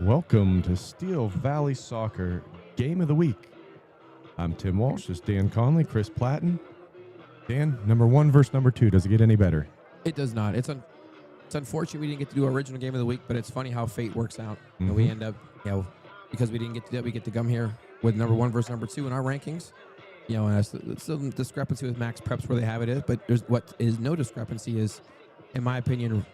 Welcome to Steel Valley Soccer Game of the Week. I'm Tim Walsh. This is Dan Conley, Chris Platten. Dan, number 1 versus number 2. Does it get any better? It does not. It's unfortunate we didn't get to do our original Game of the Week, but it's funny how fate works out. And we end up, because we didn't get to do that, we get to come here with number 1 versus number 2 in our rankings. And it's still a discrepancy with Max Preps where they have it is, but what is no discrepancy is, in my opinion,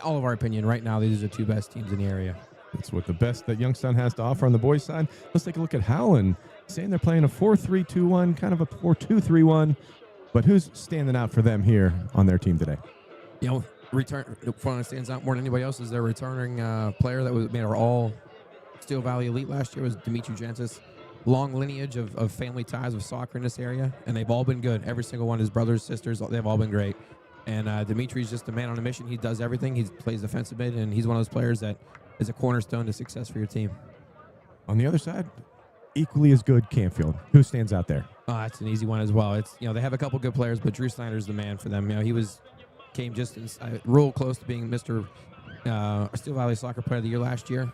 all of our opinion, right now, these are the 2 best teams in the area. That's what the best that Youngstown has to offer on the boys' side. Let's take a look at Howland, saying they're playing a 4-3-2-1, kind of a 4-2-3-1. But who's standing out for them here on their team today? One that stands out more than anybody else is their returning player that made our all Steel Valley Elite last year was Dimitri Gentis. Long lineage of family ties of soccer in this area, and they've all been good. Every single one, his brothers, sisters, they've all been great. And Dimitri's just a man on a mission. He does everything. He plays defensive mid, and he's one of those players that is a cornerstone to success for your team. On the other side, equally as good, Canfield. Who stands out there? That's an easy one as well. It's they have a couple good players, but Drew Snyder's the man for them. He came just real close to being Mr. Steel Valley Soccer Player of the Year last year.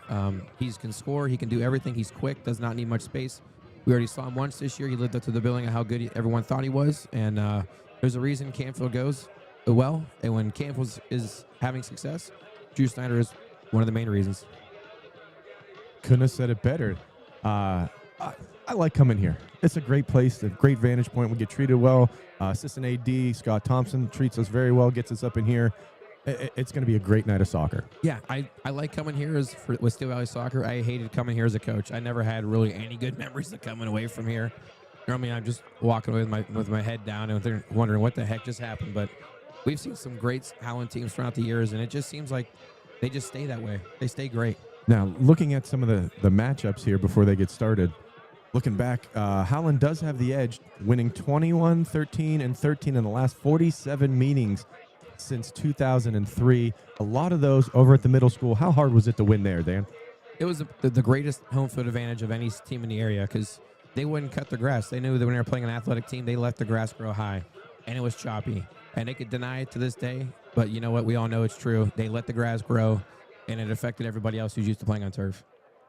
He can score. He can do everything. He's quick. Does not need much space. We already saw him once this year. He lived up to the billing of how good everyone thought he was. And there's a reason Canfield goes well. And when Canfield is having success, Drew Snyder is one of the main reasons. Couldn't have said it better. I like coming here. It's a great place, a great vantage point. We get treated well. Assistant AD, Scott Thompson, treats us very well, gets us up in here. It's going to be a great night of soccer. Yeah, I like coming here with Steel Valley Soccer. I hated coming here as a coach. I never had really any good memories of coming away from here. Normally, I'm just walking away with my head down and wondering what the heck just happened. But we've seen some great Howland teams throughout the years, and it just seems like they just stay that way. They stay great. Now, looking at some of the matchups here before they get started, looking back, Howland does have the edge, winning 21, 13, and 13 in the last 47 meetings since 2003. A lot of those over at the middle school. How hard was it to win there, Dan? It was the greatest home field advantage of any team in the area because they wouldn't cut the grass. They knew that when they were playing an athletic team, they let the grass grow high, and it was choppy. And they could deny it to this day, but you know what? We all know it's true. They let the grass grow, and it affected everybody else who's used to playing on turf.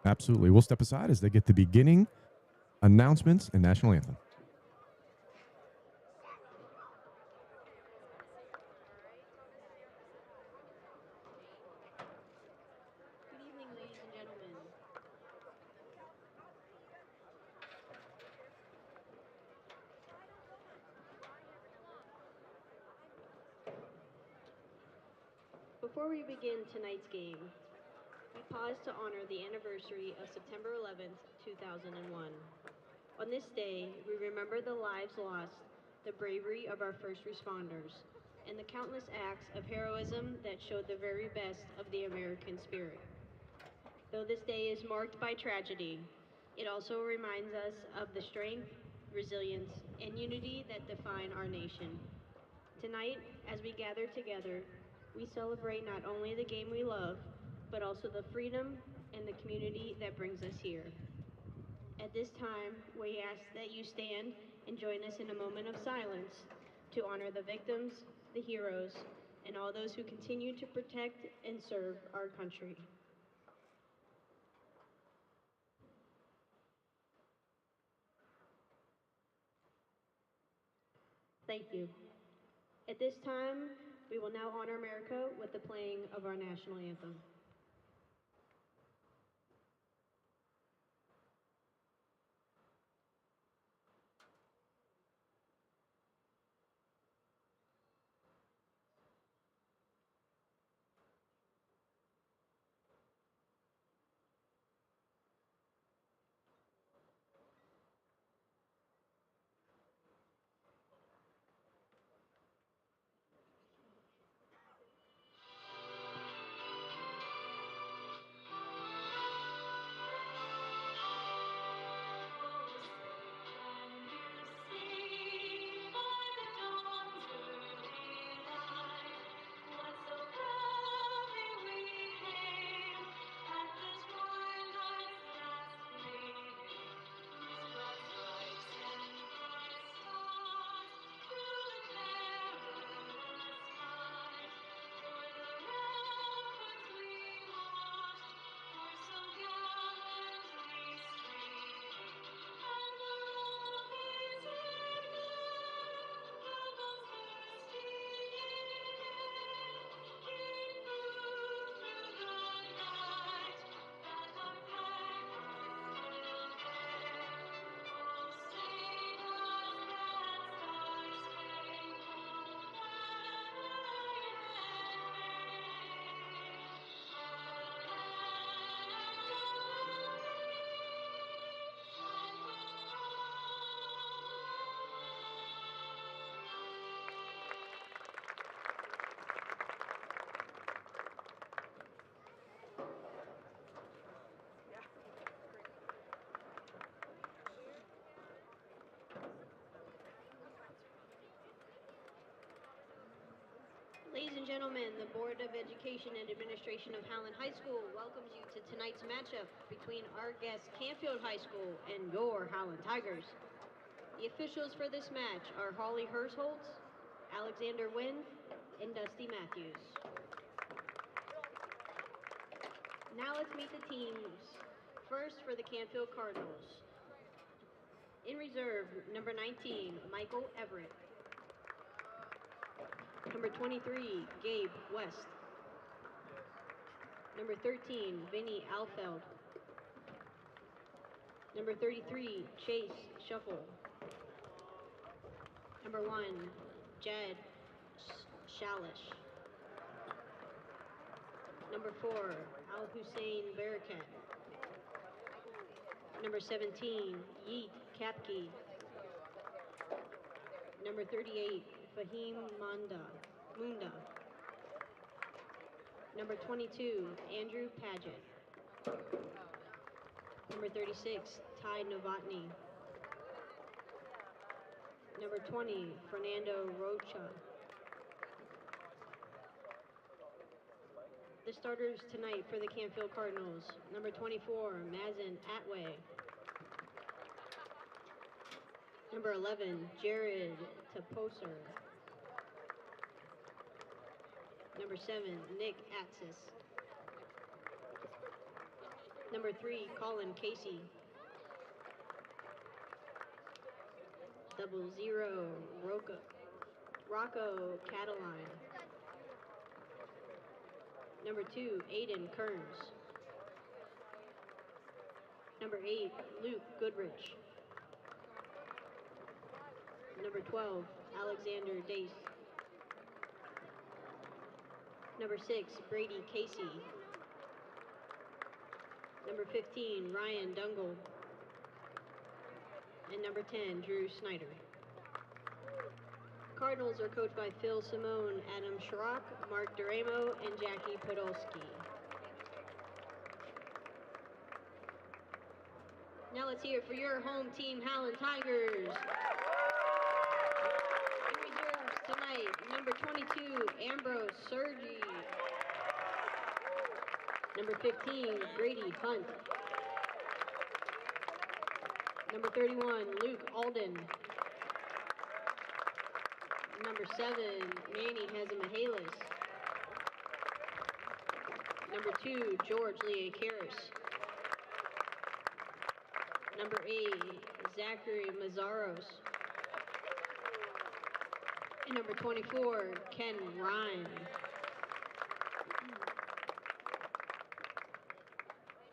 Absolutely. We'll step aside as they get the beginning announcements and national anthem. Good evening, ladies and gentlemen. Before we begin tonight's game, we pause to honor the anniversary of September 11th, 2001. On this day, we remember the lives lost, the bravery of our first responders, and the countless acts of heroism that showed the very best of the American spirit. Though this day is marked by tragedy, it also reminds us of the strength, resilience, and unity that define our nation. Tonight, as we gather together, we celebrate not only the game we love, but also the freedom and the community that brings us here. At this time, we ask that you stand and join us in a moment of silence to honor the victims, the heroes, and all those who continue to protect and serve our country. Thank you. At this time, we will now honor America with the playing of our national anthem. Ladies and gentlemen, the Board of Education and Administration of Howland High School welcomes you to tonight's matchup between our guest Canfield High School and your Howland Tigers. The officials for this match are Holly Hersholtz, Alexander Wynn, and Dusty Matthews. Now let's meet the teams. First for the Canfield Cardinals. In reserve, number 19, Michael Everett. Number 23, Gabe West. Number 13, Vinny Alfeld. Number 33, Chase Shuffle. Number 1, Jed Shalish. Number 4, Al Hussein Barakat. Number 17, Yeet Kapke. Number 38, Fahim Munda. Number 22, Andrew Paget. Number 36, Ty Novotny. Number 20, Fernando Rocha. The starters tonight for the Canfield Cardinals. Number 24, Mazen Atway. Number 11, Jared Taposer. Number 7, Nick Atsis. Number 3, Colin Casey. 00, Rocco Cataline. Number 2, Aiden Kearns. Number 8, Luke Goodrich. Number 12, Alexander Dace. Number 6, Brady Casey. Number 15, Ryan Dungle. And number 10, Drew Snyder. Cardinals are coached by Phil Simone, Adam Schrock, Mark Duramo, and Jackie Podolsky. Now let's hear it for your home team, Howland Tigers. In reserves tonight, number 22, Ambrose Sergi. Number 15, Grady Hunt. Number 31, Luke Alden. Number 7, Manny Hazamahalis. Number 2, George Leakaris. Number 8, Zachary Mazzaros. And number 24, Ken Ryan.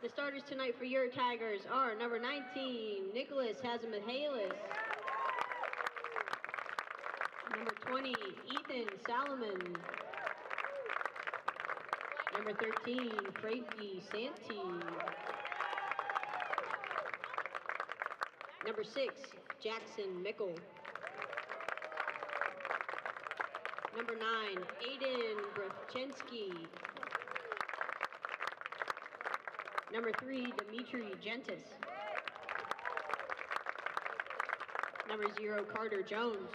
The starters tonight for your Tigers are number 19, Nicholas Hazemihalis. Number 20, Ethan Salomon. Number 13, Frankie Santi. Number 6, Jackson Mickle. Number 9, Aiden Brachensky. Number 3, Dimitri Gentis. Number 0, Carter Jones.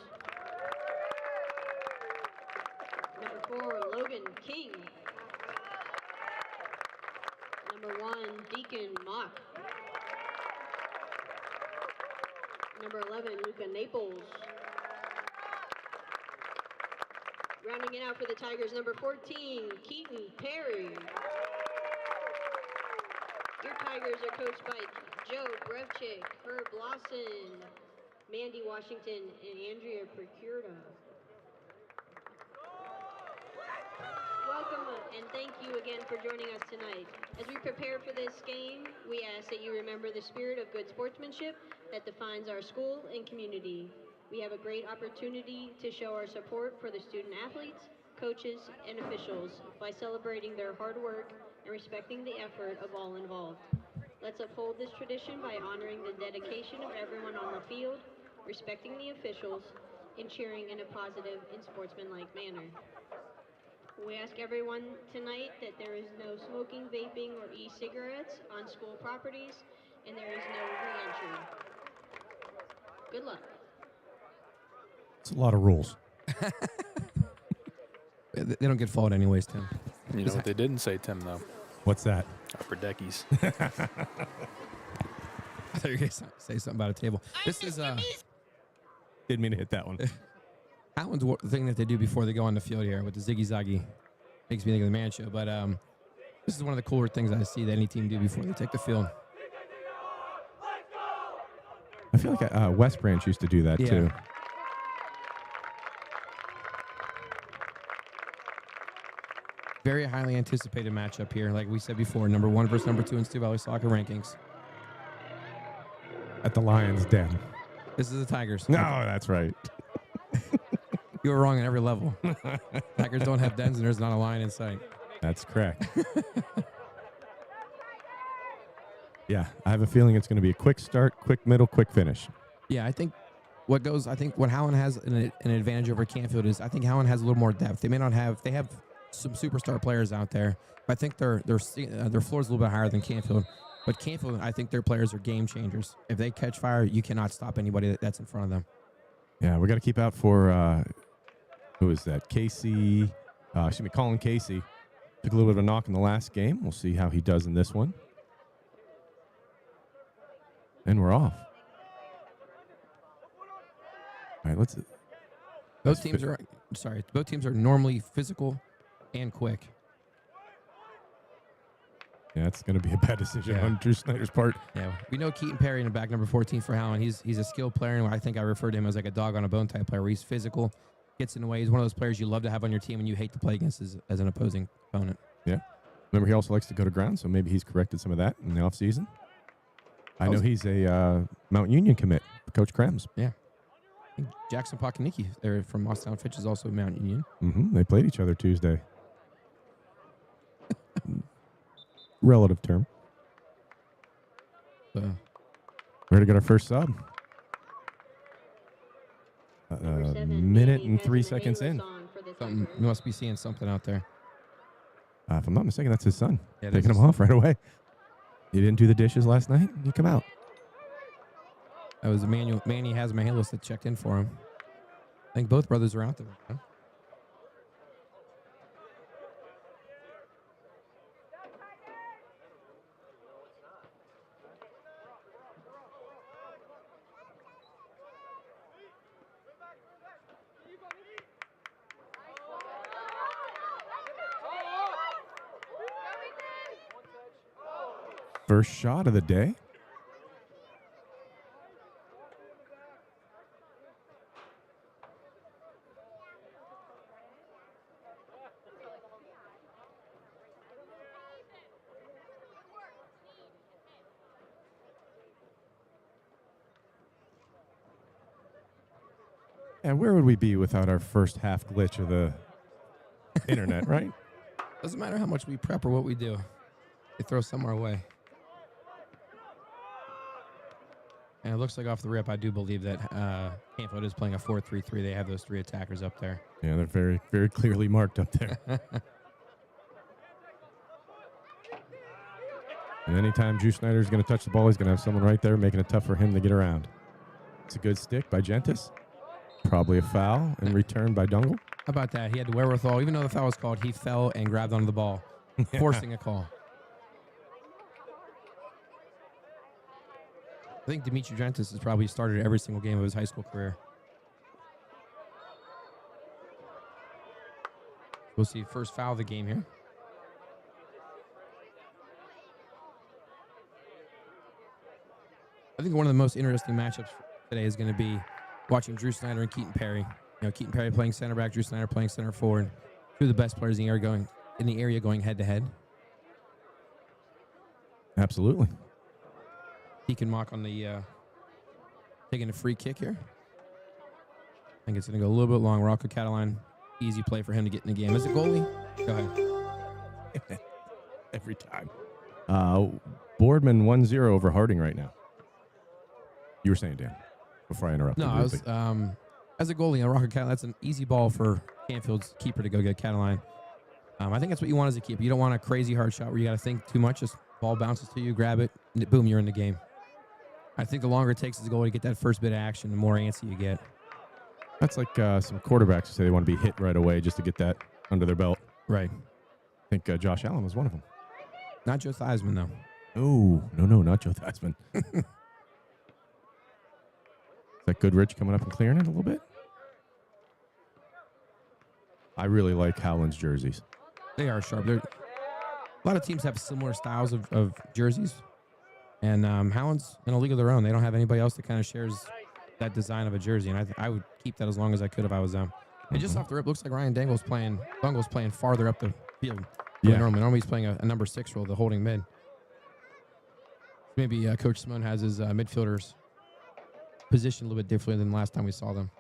Number 4, Logan King. Number 1, Deacon Mock. Number 11, Luca Naples. Rounding it out for the Tigers, number 14, Keaton Perry. Your Tigers are coached by Joe Brevchick, Herb Lawson, Mandy Washington, and Andrea Procurta. Welcome and thank you again for joining us tonight. As we prepare for this game, we ask that you remember the spirit of good sportsmanship that defines our school and community. We have a great opportunity to show our support for the student athletes, coaches, and officials by celebrating their hard work and respecting the effort of all involved. Let's uphold this tradition by honoring the dedication of everyone on the field, respecting the officials, and cheering in a positive and sportsmanlike manner. We ask everyone tonight that there is no smoking, vaping, or e-cigarettes on school properties, and there is no re-entry. Good luck. It's a lot of rules. They don't get followed anyways, Tim. You know what they didn't say, Tim, though? What's that? Upper deckies. I thought you were going to say something about a table. This is Didn't mean to hit that one. Howland's the thing that they do before they go on the field here with the Ziggy Zaggy. Makes me think of the man show, but this is one of the cooler things I see that any team do before they take the field. I feel like West Branch used to do that too. Very highly anticipated matchup here. Like we said before, number 1 versus number 2 in Sioux Valley soccer rankings. At the Lions' Den. This is the Tigers. No, that's right. You were wrong at every level. Tigers don't have dens and there's not a line in sight. That's correct. Yeah, I have a feeling it's going to be a quick start, quick middle, quick finish. Yeah, I think what Howland has an advantage over Canfield is I think Howland has a little more depth. They have some superstar players out there, but I think their floor is a little bit higher than Canfield. But Canfield, I think their players are game changers. If they catch fire, you cannot stop anybody that's in front of them. Yeah, we got to keep out for who is that? Casey, Colin Casey. Took a little bit of a knock in the last game. We'll see how he does in this one. And we're off. All right, Both teams are normally physical and quick. Yeah, it's going to be a bad decision on Drew Snyder's part. Yeah, we know Keaton Perry in the back, number 14 for Howland. He's a skilled player, and I think I refer to him as like a dog on a bone type player where he's physical, gets in the way. He's one of those players you love to have on your team and you hate to play against as an opposing opponent. Yeah. Remember, he also likes to go to ground, so maybe he's corrected some of that in the offseason. I know he's a Mount Union commit, Coach Krems. Yeah. I think Jackson Pakanicki, they're from Mossstown Fitch, is also Mount Union. Mm-hmm. They played each other Tuesday. Relative term. We're going to get our first sub. Minute and 3 seconds in. You must be seeing something out there. If I'm not mistaken, that's his son. Yeah, taking him off right away. You didn't do the dishes last night? You come out. That was Manny Hazemihalis that checked in for him. I think both brothers are out there. Huh? First shot of the day. And where would we be without our first half glitch of the internet, right? Doesn't matter how much we prep or what we do. They throw somewhere away. And it looks like off the rip, I do believe that Canfield is playing a 4-3-3. They have those 3 attackers up there. Yeah, they're very, very clearly marked up there. And anytime Drew Snyder is going to touch the ball, he's going to have someone right there making it tough for him to get around. It's a good stick by Gentis. Probably a foul and return by Dungle. How about that? He had the wherewithal. Even though the foul was called, he fell and grabbed onto the ball, forcing a call. I think Dimitri Gentis has probably started every single game of his high school career. We'll see first foul of the game here. I think one of the most interesting matchups today is going to be watching Drew Snyder and Keaton Perry. You know, Keaton Perry playing center back, Drew Snyder playing center forward. Two of the best players in the area going head to head. Absolutely. Deacon Mock on the taking a free kick here. I think it's going to go a little bit long. Rocco Catalan, easy play for him to get in the game. As a goalie, go ahead. Every time. Boardman 1-0 over Harding right now. You were saying, Dan, before I interrupted. No, I was as a goalie, Rocco Catalan, that's an easy ball for Canfield's keeper to go get Catalan. I think that's what you want as a keeper. You don't want a crazy hard shot where you got to think too much. Just ball bounces to you, grab it, and boom, you're in the game. I think the longer it takes as a goalie to get that first bit of action, the more antsy you get. That's like some quarterbacks who say they want to be hit right away just to get that under their belt. Right. I think Josh Allen was one of them. Not Joe Theismann, though. Oh, no, not Joe Theismann. Is that Goodrich coming up and clearing it a little bit? I really like Howland's jerseys. They are sharp. A lot of teams have similar styles of jerseys. And Howland's in a league of their own. They don't have anybody else that kind of shares that design of a jersey. And I would keep that as long as I could if I was them. And just off the rip, looks like Ryan Dangle's playing farther up the field. Yeah. Normally he's playing a number 6 role, the holding mid. Maybe Coach Simone has his midfielders positioned a little bit differently than the last time we saw them.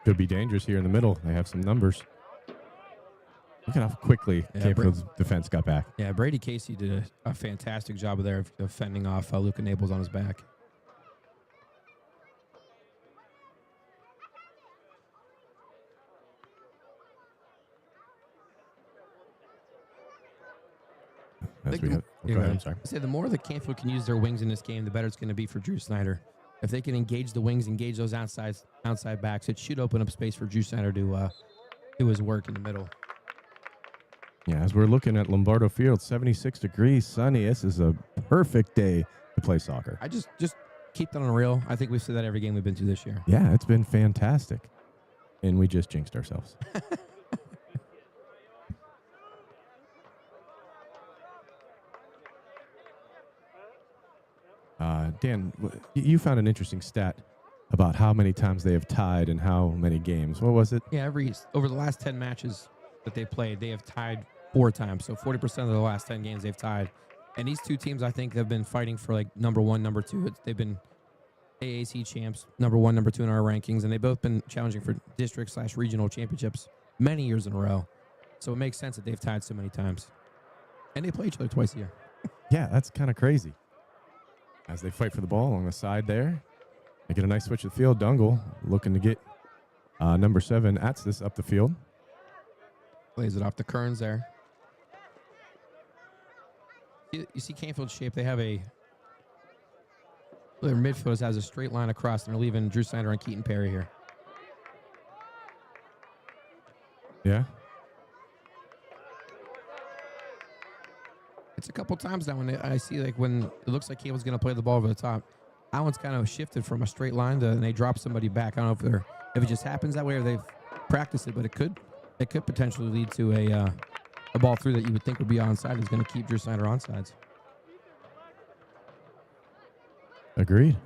Could be dangerous here in the middle. They have some numbers. Look at how quickly Canfield's defense got back. Yeah, Brady Casey did a fantastic job there of fending off Luca Naples on his back. I'm sorry. I say the more that Canfield can use their wings in this game, the better it's going to be for Drew Snyder. If they can engage the wings, engage those outside backs, it should open up space for Drew Snyder to do his work in the middle. Yeah, as we're looking at Lombardo Field, 76 degrees, sunny. This is a perfect day to play soccer. I just keep that on reel. I think we've said that every game we've been to this year. Yeah, it's been fantastic. And we just jinxed ourselves. Dan, you found an interesting stat about how many times they have tied and how many games. What was it? Yeah, over the last 10 matches that they played, they have tied 4 times. So 40% of the last 10 games they've tied. And these two teams, I think, have been fighting for like number 1, number 2. They've been AAC champs, number 1, number 2 in our rankings, and they've both been challenging for district/regional championships many years in a row. So it makes sense that they've tied so many times. And they play each other twice a year. Yeah, that's kind of crazy. As they fight for the ball along the side there. They get a nice switch of the field. Dungle looking to get number 7, Atstis, up the field. Plays it off the Kearns there. You see Canfield's shape. They have their midfielders has a straight line across, and they're leaving Drew Snyder and Keaton Perry here. Yeah. It's a couple times now when I see when it looks like Cable's going to play the ball over the top. Allen's kind of shifted from a straight line and they drop somebody back. I don't know if it just happens that way or they've practiced it, but it could potentially lead to a ball through that you would think would be onside. Is going to keep Drew Snyder onsides. Agreed.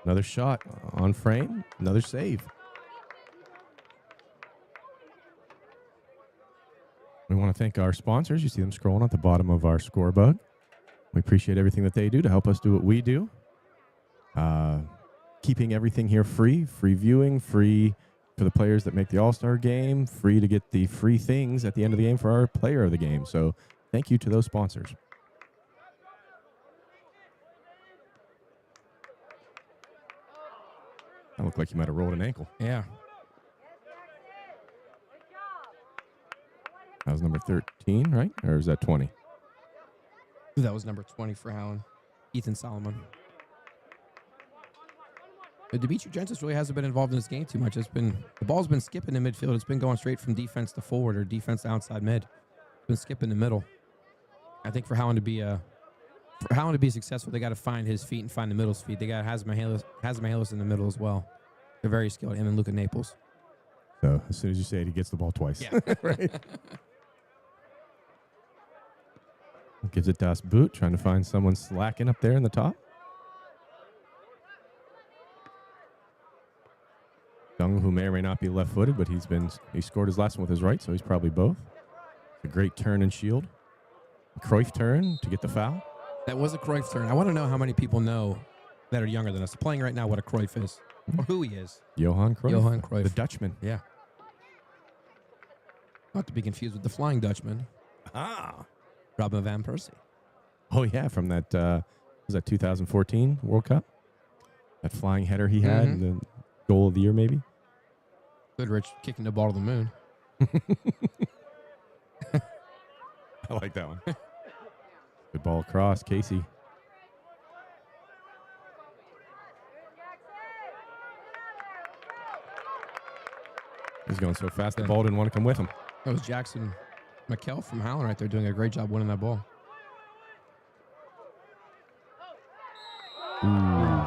Another shot on frame. Another save. We want to thank our sponsors. You see them scrolling at the bottom of our scorebug. We appreciate everything that they do to help us do what we do. Keeping everything here free viewing, free for the players that make the All-Star game, free to get the free things at the end of the game for our player of the game. So thank you to those sponsors. That looked like he might have rolled an ankle. Yeah. That was number 13, right? Or is that 20? That was number 20 for Howland. Ethan Solomon. Dimitri Gentis really hasn't been involved in this game too much. The ball's been skipping in midfield. It's been going straight from defense to forward or defense to outside mid. It's been skipping the middle. I think for Howland to be successful, they got to find his feet and find the middle's feet. They got Hazmahalis in the middle as well. They're very skilled. Him and Luca Naples. So as soon as you say it, he gets the ball twice. Yeah. Right. Gives it Das Boot, trying to find someone slacking up there in the top. Dung, who may or may not be left-footed, but he scored his last one with his right, so he's probably both. A great turn and shield. Cruyff turn to get the foul. That was a Cruyff turn. I want to know how many people know that are younger than us playing right now what a Cruyff is or who he is. Johan Cruyff. Johan Cruyff. The Dutchman. Yeah. Not to be confused with the Flying Dutchman. Ah. Robin van Persie. Oh, yeah, from that, was that 2014 World Cup? That flying header he had, and the goal of the year, maybe? Goodrich kicking the ball to the moon. I like that one. Good ball across, Casey. He's going so fast, the ball didn't want to come with him. That was Jackson McKell from Howland right there doing a great job winning that ball. Ooh.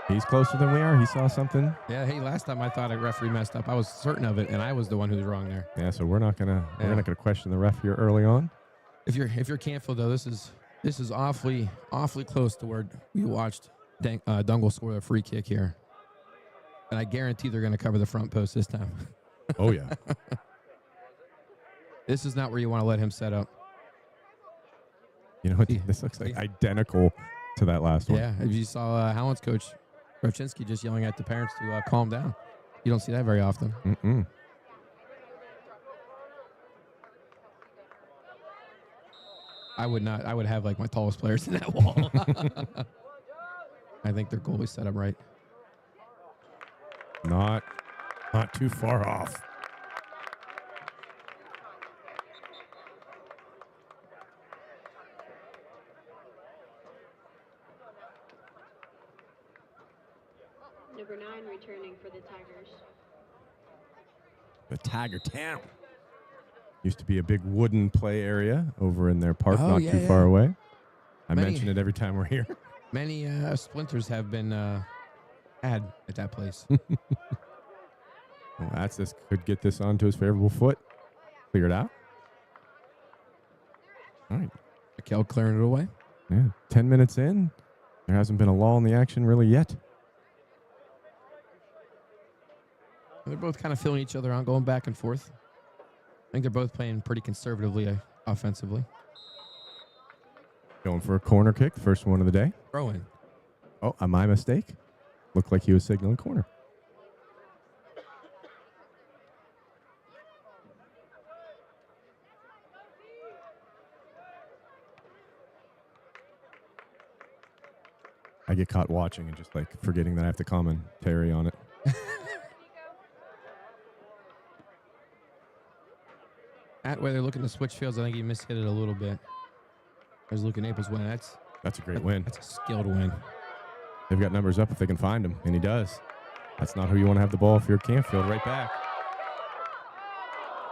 He's closer than we are. He saw something. Yeah, hey, last time I thought a referee messed up. I was certain of it, and I was the one who was wrong there. Yeah, so we're not gonna question the ref here early on. If you're Canfield though, this is awfully close to where we watched Dungle score a free kick here, and I guarantee they're going to cover the front post this time. Oh yeah. This is not where you want to let him set up. You know what? This looks like identical to that last one. Yeah, if you saw Howland's coach Rowczynski just yelling at the parents to calm down. You don't see that very often. Mm-mm. I would not. I would have like my tallest players in that wall. I think their goalie's set up right. Not too far off. Number 9 returning for the Tigers. The Tiger Town. Used to be a big wooden play area over in their park, not too far away. I mention it every time we're here. Many splinters have been had at that place. Well, this could get this onto his favorable foot. Clear it out. All right. Mikel clearing it away. Yeah. 10 minutes in. There hasn't been a lull in the action really yet. They're both kind of filling each other out, going back and forth. I think they're both playing pretty conservatively offensively. Going for a corner kick, the first one of the day. Throw in. Oh, my mistake. Looked like he was signaling corner. I get caught watching and just like forgetting that I have to commentary on it. At where they're looking to switch fields, I think he mishit it a little bit. There's Luca Naples win. That's a great win. That's a skilled win. They've got numbers up if they can find him, and he does. That's not who you want to have the ball if you're Canfield. Right back.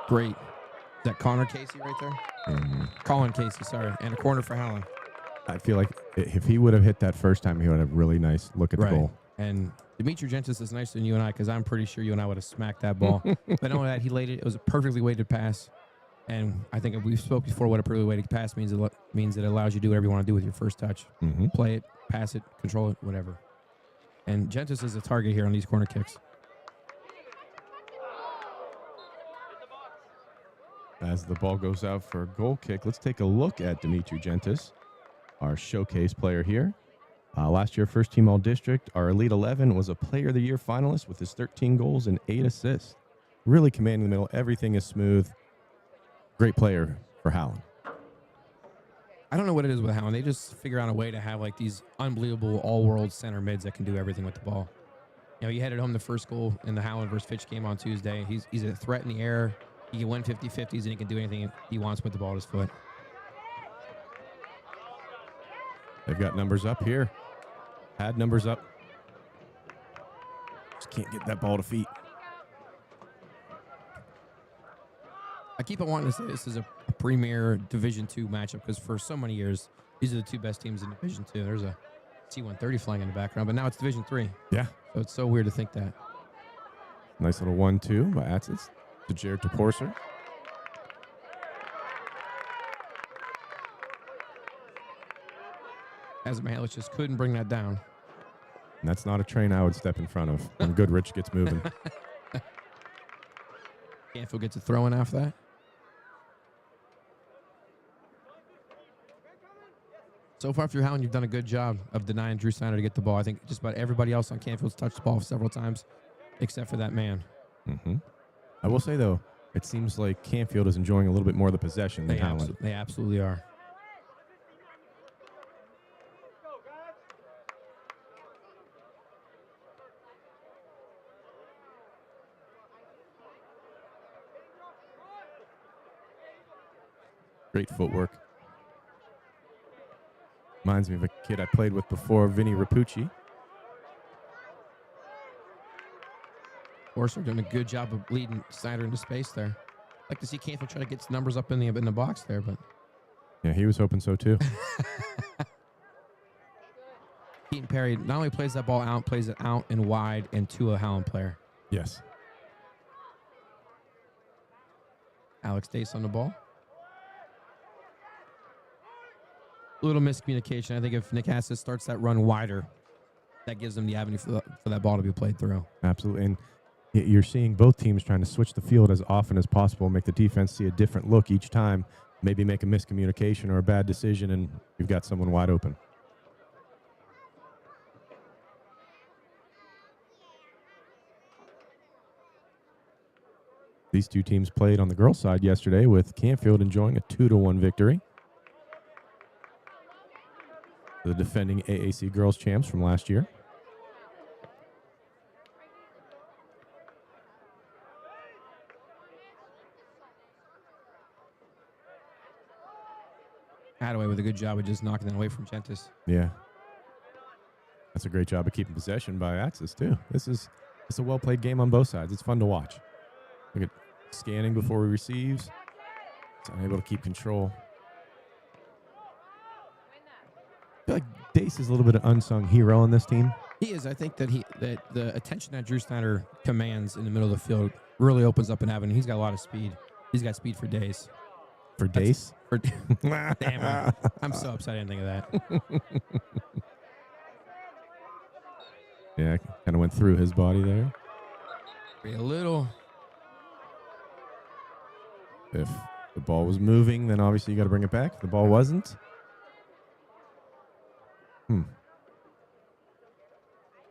Great. Is that Connor Casey right there? Mm-hmm. Colin Casey, sorry. And a corner for Howland. I feel like if he would have hit that first time, he would have a really nice look at the goal. And Dimitri Gentis is nicer than you and I because I'm pretty sure you and I would have smacked that ball. But not only that, he laid it. It was a perfectly weighted pass. And I think we've spoke before what a perfectly weighted pass means. It means it allows you to do whatever you want to do with your first touch. Mm-hmm. Play it, pass it, control it, whatever. And Gentis is a target here on these corner kicks. As the ball goes out for a goal kick, let's take a look at Dimitri Gentis, our showcase player here. Last year, first team All-District. Our Elite 11 was a Player of the Year finalist with his 13 goals and 8 assists. Really commanding the middle. Everything is smooth. Great player for Howland. I don't know what it is with Howland. They just figure out a way to have like these unbelievable all-world center mids that can do everything with the ball. You know, he headed home the first goal in the Howland versus Fitch game on Tuesday. He's a threat in the air. He can win 50-50s, and he can do anything he wants with the ball at his foot. They've got numbers up here. Had numbers up. Just can't get that ball to feet. I keep on wanting to say this is a premier Division II matchup because for so many years, these are the two best teams in Division II. There's a C-130 flying in the background, but now it's Division III. Yeah. So it's so weird to think that. Nice little 1-2 by Atzis to Jared Toporser. As Mihalich just couldn't bring that down. And that's not a train I would step in front of when Goodrich gets moving. Canfield gets a throw in after that. So far through Howland, you've done a good job of denying Drew Snyder to get the ball. I think just about everybody else on Canfield's touched the ball several times, except for that man. Mm-hmm. I will say, though, it seems like Canfield is enjoying a little bit more of the possession than Howland. They absolutely are. Great footwork. Reminds me of a kid I played with before, Vinny Rapucci. Orser doing a good job of leading Snyder into space there. Like to see Canfield try to get some numbers up in the box there, but Yeah, he was hoping so too. Keaton Perry not only plays that ball out, plays it out and wide and to a Howland player. Yes. Alex Dace on the ball. A little miscommunication. I think if Nick Hassis starts that run wider, that gives them the avenue for that ball to be played through. Absolutely. And you're seeing both teams trying to switch the field as often as possible, make the defense see a different look each time, maybe make a miscommunication or a bad decision, and you've got someone wide open. These two teams played on the girls' side yesterday with Canfield enjoying a 2-1 victory. The defending AAC girls champs from last year. Hadaway with a good job of just knocking that away from Gentis. Yeah. That's a great job of keeping possession by Axis, too. It's a well-played game on both sides. It's fun to watch. Look at scanning before he receives. He's unable to keep control. I feel like Dace is a little bit of unsung hero on this team. He is. I think that the attention that Drew Snyder commands in the middle of the field really opens up an avenue. He's got a lot of speed. He's got speed for days. For Dace? Damn, I'm so upset I didn't think of that. Yeah, kind of went through his body there. A little. If the ball was moving, then obviously you got to bring it back. If the ball wasn't.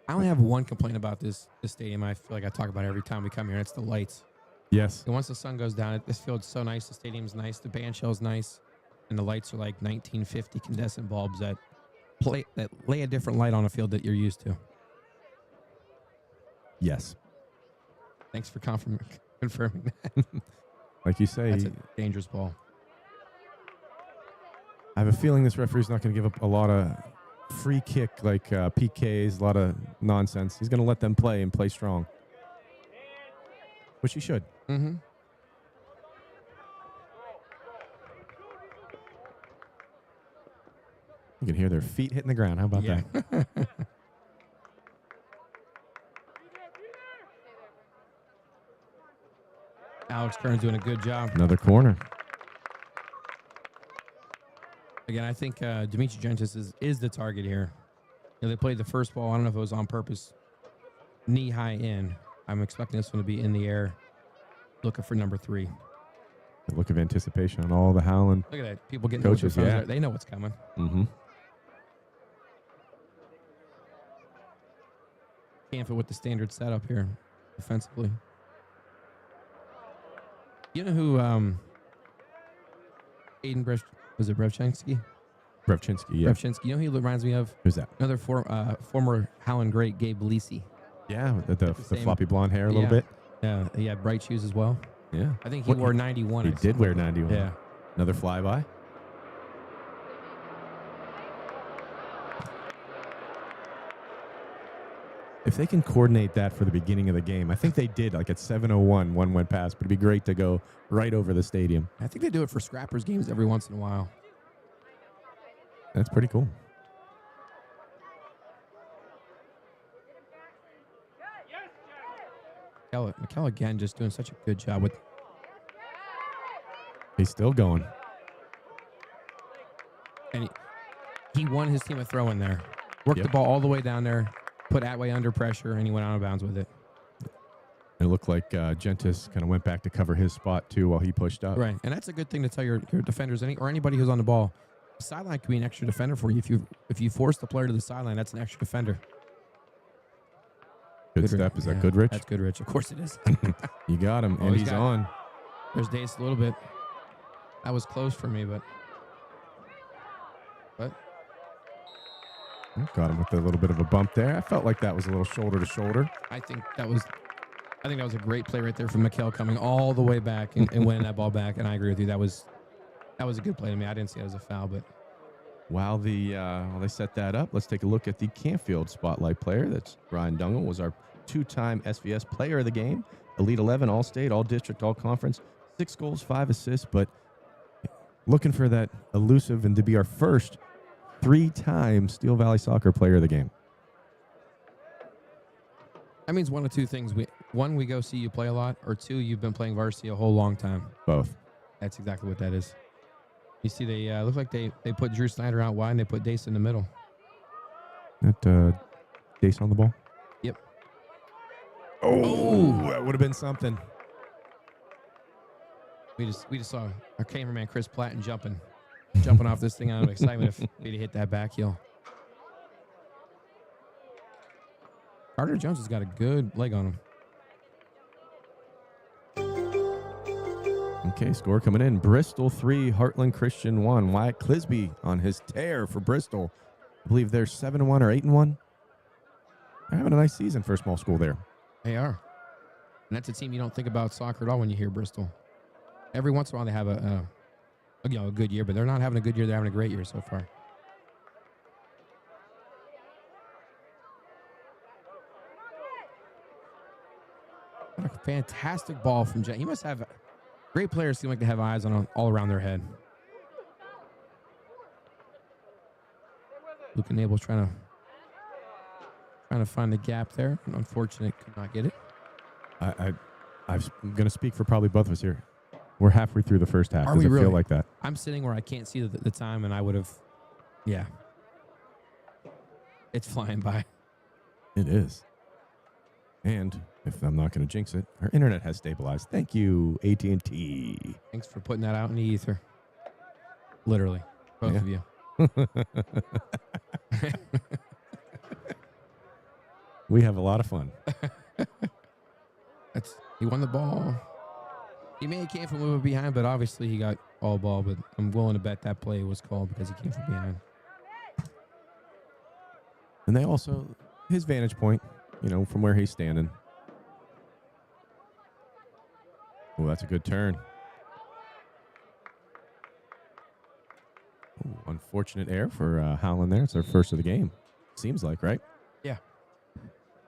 I only have one complaint about this stadium. I feel like I talk about it every time we come here, and it's the lights. Yes. And once the sun goes down, this field's so nice. The stadium's nice. The band shell's nice. And the lights are like 1950 incandescent bulbs that lay a different light on a field that you're used to. Yes. Thanks for confirming that. Like you say, That's a dangerous ball. I have a feeling this referee's not going to give up a lot of free kick like PKs, a lot of nonsense. He's going to let them play and play strong. Which he should. Mm-hmm. You can hear their feet hitting the ground. How about that? Alex Kern's doing a good job. Another corner. Again, I think Dimitri Gentis is the target here. You know, they played the first ball. I don't know if it was on purpose. Knee high in. I'm expecting this one to be in the air. Looking for number 3. It look of anticipation on all the Howland. Look at that. People getting Coaches, phones yeah. there. They know what's coming. Mm-hmm. Canfield with the standard setup here defensively. You know who Aiden was it Brevchinsky? Brevchinsky, yeah. Brevchinsky. You know who he reminds me of? Who's that? Another former Howland great, Gabe Lisi. Yeah, the same. floppy blonde hair a little Yeah. bit. Yeah, he had bright shoes as well. Yeah. I think he wore 91. He did wear 91. Yeah. Another flyby. If they can coordinate that for the beginning of the game, I think they did. Like at 7:01, one went past, but it'd be great to go right over the stadium. I think they do it for scrappers games every once in a while. That's pretty cool. McKell again just doing such a good job with. He's still going. And he won his team a throw in there. Worked Yep. the ball all the way down there, put Atway under pressure, and he went out of bounds with it. It looked like Gentis kind of went back to cover his spot too while he pushed up. Right, and that's a good thing to tell your defenders or anybody who's on the ball. The sideline could be an extra defender for you. If you force the player to the sideline, that's an extra defender. Good step. Is that Goodrich? That's Goodrich. Of course it is. You got him, Oh, and he's he's got it. on. There's Dace a little bit. That was close for me, but Got him with a little bit of a bump there. I felt like that was a little shoulder to shoulder. I think that was a great play right there from McKell coming all the way back and winning that ball back. And I agree with you. That was a good play to me. I didn't see it as a foul, but While they set that up, let's take a look at the Canfield spotlight player. That's Ryan Dungle, was our two-time SVS player of the game. Elite 11, All-State, All-District, All-Conference. 6 goals, 5 assists, but looking for that elusive and to be our first 3-time Steel Valley Soccer player of the game. that means one of two things. One, we go see you play a lot, or two, you've been playing varsity a whole long time. Both. That's exactly what that is. You see, they look like they put Drew Snyder out wide and they put Dace in the middle. That Dace on the ball? Yep. Oh, that would have been something. We just saw our cameraman Chris Platten jumping off this thing out of excitement if we'd hit that back heel. Carter Jones has got a good leg on him. Okay, score coming in. Bristol 3, Heartland Christian 1. Wyatt Clisby on his tear for Bristol. I believe they're 7-1 or 8-1. They're having a nice season for a small school there. They are. And that's a team you don't think about soccer at all when you hear Bristol. Every once in a while they have a good year, but they're not having a good year. They're having a great year so far. What a fantastic ball from Jen. He must have great players seem like they have eyes on all around their head. Luke Nable's trying to find the gap there. Unfortunate, could not get it. I'm going to speak for probably both of us here. We're halfway through the first half. Are Does we it really? feel like that? I'm sitting where I can't see the time, and I would have, yeah. It's flying by. It is. And if I'm not going to jinx it, our internet has stabilized. Thank you, AT&T. Thanks for putting that out in the ether. Literally, both Yeah. of you. We have a lot of fun. He won the ball. He may have came from a little bit behind, but obviously he got all ball. But I'm willing to bet that play was called because he came from behind. And they also, his vantage point, from where he's standing. Oh, that's a good turn. Ooh, unfortunate error for Howland there. It's their first of the game. Seems like, right? Yeah.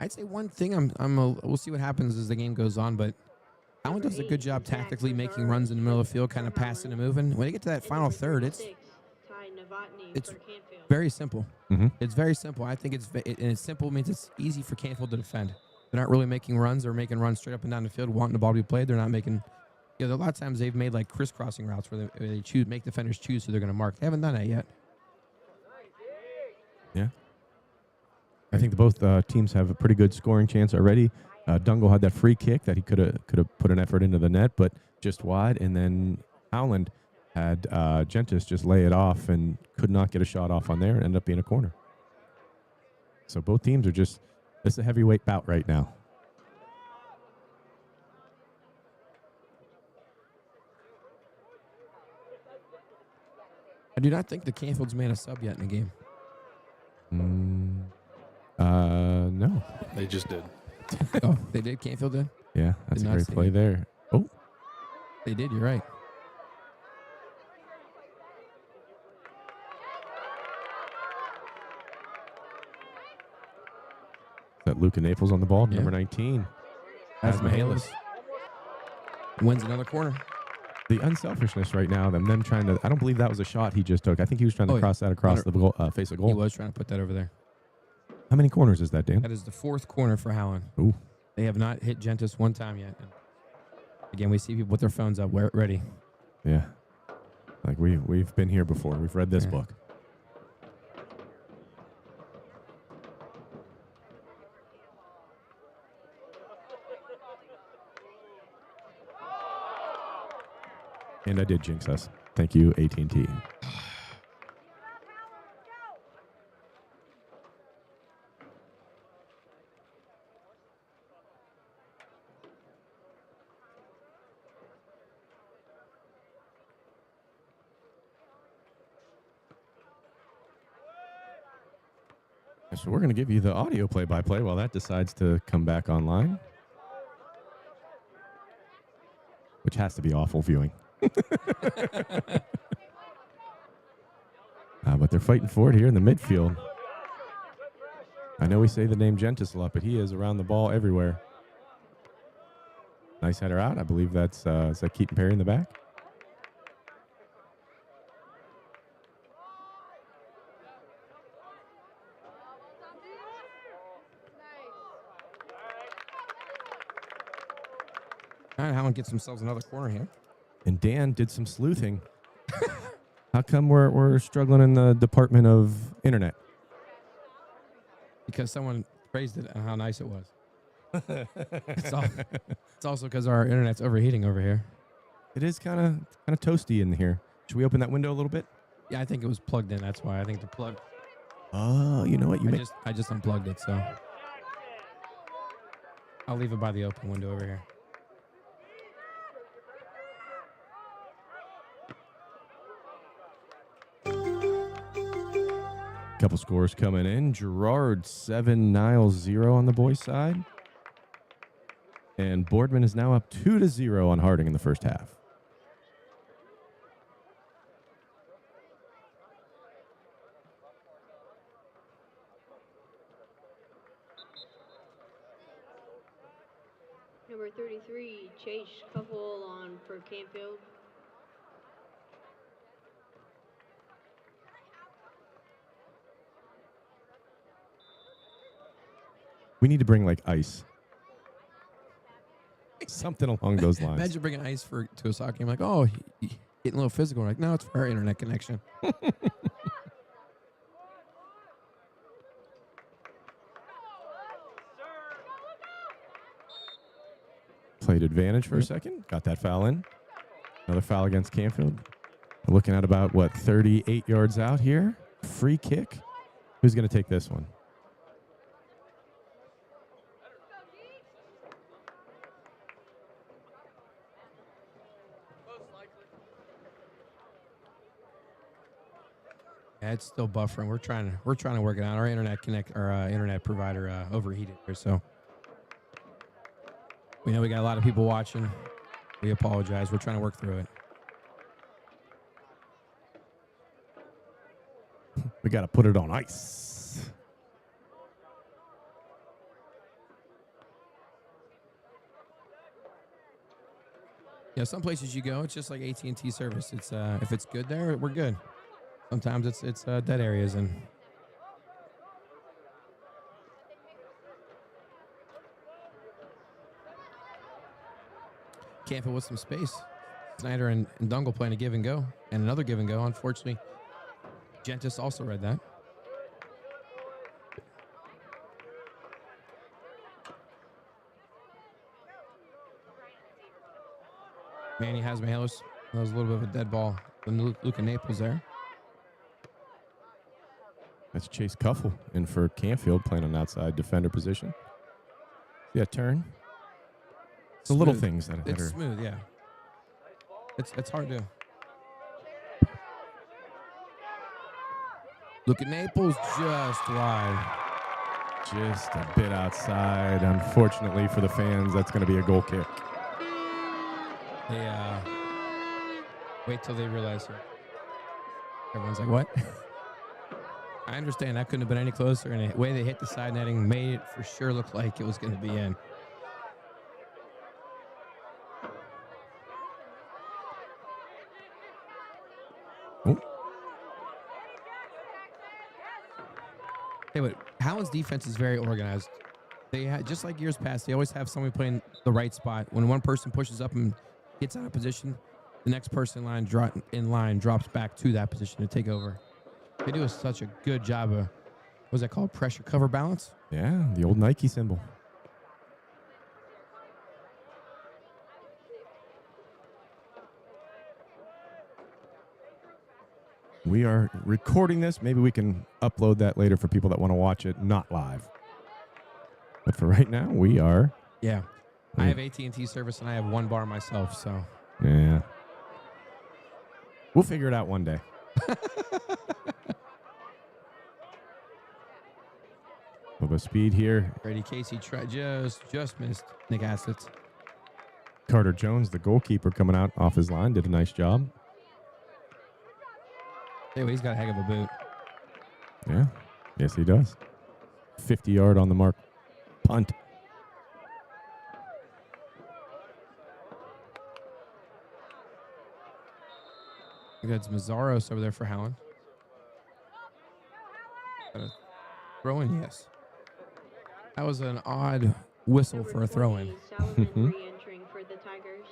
I'd say one thing. We'll see what happens as the game goes on, but Howland does a good job tactically making runs in the middle of the field, kind of passing and moving. When they get to that final third, it's very simple. Mm-hmm. It's very simple. I think it's simple means it's easy for Canfield to defend. They're not really making runs. They're making runs straight up and down the field, wanting the ball to be played. They're not making. A lot of times they've made like crisscrossing routes where they make defenders choose who they're going to mark. They haven't done that yet. Yeah. I think both teams have a pretty good scoring chance already. Dungle had that free kick that he could have put an effort into the net, but just wide. And then Howland had Gentis just lay it off and could not get a shot off on there and ended up being a corner. So both teams are just, it's a heavyweight bout right now. I do not think the Canfield's made a sub yet in the game. No. They just did. Oh, they did? Canfield did? Yeah, that's Did a not great see play it. there. Oh, They did, you're right. is that Luca Naples on the ball? Yeah. Number 19. That's Has Mihalis. Wins another corner. The unselfishness right now, them trying to, I don't believe that was a shot he just took. I think he was trying to Oh, yeah. cross that across the goal, face of He goal. was trying to put that over there. How many corners is that, Dan? That is the 4th corner for Howland. Ooh. They have not hit Gentis one time yet. Again, we see people with their phones up, ready. Yeah. Like we've been here before. We've read this Yeah. book. And I did jinx us. Thank you, AT&T. So we're going to give you the audio play-by-play while that decides to come back online, which has to be awful viewing. But they're fighting for it here in the midfield. I know we say the name Gentis a lot, but he is around the ball everywhere. Nice header out. I believe that's is that Keaton Perry in the back? All right, Howland gets themselves another corner here. And Dan did some sleuthing. How come we're struggling in the department of internet? Because someone praised it and how nice it was. It's also because our internet's overheating over here. It is kind of toasty in here. Should we open that window a little bit? Yeah, I think it was plugged in. That's why. I think the plug. Oh, you know what? I just unplugged it, so I'll leave it by the open window over here. Couple scores coming in. Gerard 7, Niles 0 on the boys' side. And Boardman is now up 2-0 on Harding in the first half. Number 33, Chase Couple on for Canfield. We need to bring like ice. Something along those lines. Imagine bringing ice to a soccer game. Like, oh, getting a little physical. Like, no, it's for our internet connection. Played advantage for a second. Got that foul in. Another foul against Canfield. We're looking at about, 38 yards out here. Free kick. Who's going to take this one? Yeah, it's still buffering. We're trying to work it out. Our internet provider overheated here, so we know we got a lot of people watching. We apologize. We're trying to work through it. We got to put it on ice. Yeah, some places you go, it's just like AT&T service. It's if it's good there, we're good. Sometimes it's dead areas and. Canfield with some space. Snyder and Dungle playing a give and go. And another give and go. Unfortunately, Gentis also read that. Manny has Mihalis That was a little bit of a dead ball from Luca Naples there. That's Chase Cuffle in for Canfield, playing on outside defender position. Yeah, turn. It's the little things that It's are smooth, yeah. It's hard to. Look at Naples just wide. just a bit outside. Unfortunately for the fans, that's going to be a goal kick. They wait till they realize it. Everyone's like, what? I understand that couldn't have been any closer, and the way they hit the side netting made it for sure look like it was going to be in. Hey, but Howland's defense is very organized. They just like years past, they always have somebody playing the right spot. When one person pushes up and gets out of position, the next person in line drops back to that position to take over. They do such a good job of, what's that called, pressure cover balance? Yeah, the old Nike symbol. We are recording this. Maybe we can upload that later for people that want to watch it not live. But for right now, we are. Yeah. I have AT&T service, and I have one bar myself, so. Yeah. We'll figure it out one day. A little bit of speed here. Brady Casey just missed Nick Assets. Carter Jones, the goalkeeper, coming out off his line, did a nice job. Anyway, he's got a heck of a boot. Yeah. Yes, he does. 50-yard on the mark. Punt. We got Mazzaros over there for Howland. Throw-in, yes. That was an odd whistle for a throw-in. Re-entering for the Tigers.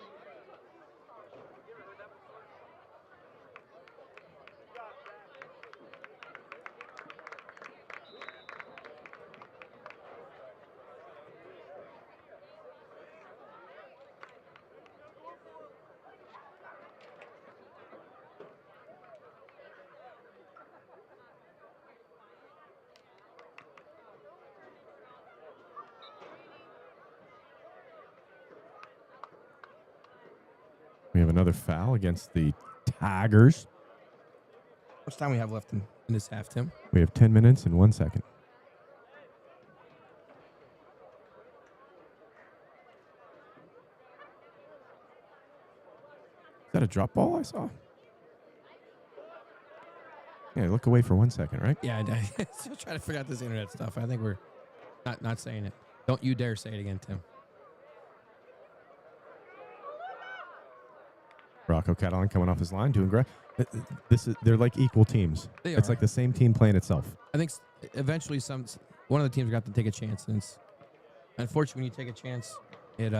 We have another foul against the Tigers. How much time we have left in this half, Tim? We have 10 minutes and 1 second. Is that a drop ball I saw? Yeah, look away for 1 second, right? Yeah, I still trying to figure out this internet stuff. I think we're not saying it. Don't you dare say it again, Tim. Rocco Catalan coming off his line, doing great. They're like equal teams. It's like the same team playing itself. I think eventually one of the teams got to take a chance, and it's unfortunately when you take a chance, it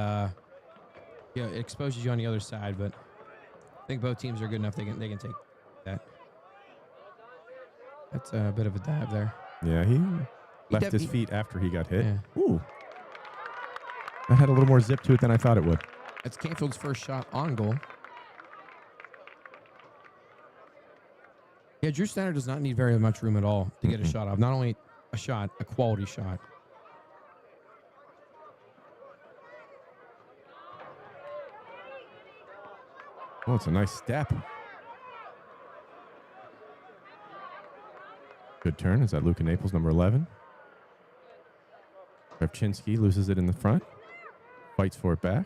exposes you on the other side. But I think both teams are good enough; they can take that. That's a bit of a dive there. Yeah, he left his feet after he got hit. Yeah. Ooh, that had a little more zip to it than I thought it would. That's Canfield's first shot on goal. Yeah, Drew Snyder does not need very much room at all to get a shot off. Not only a shot, a quality shot. Oh, it's a nice step. Good turn. Is that Luca Naples, number 11? Revchinsky loses it in the front. Fights for it back.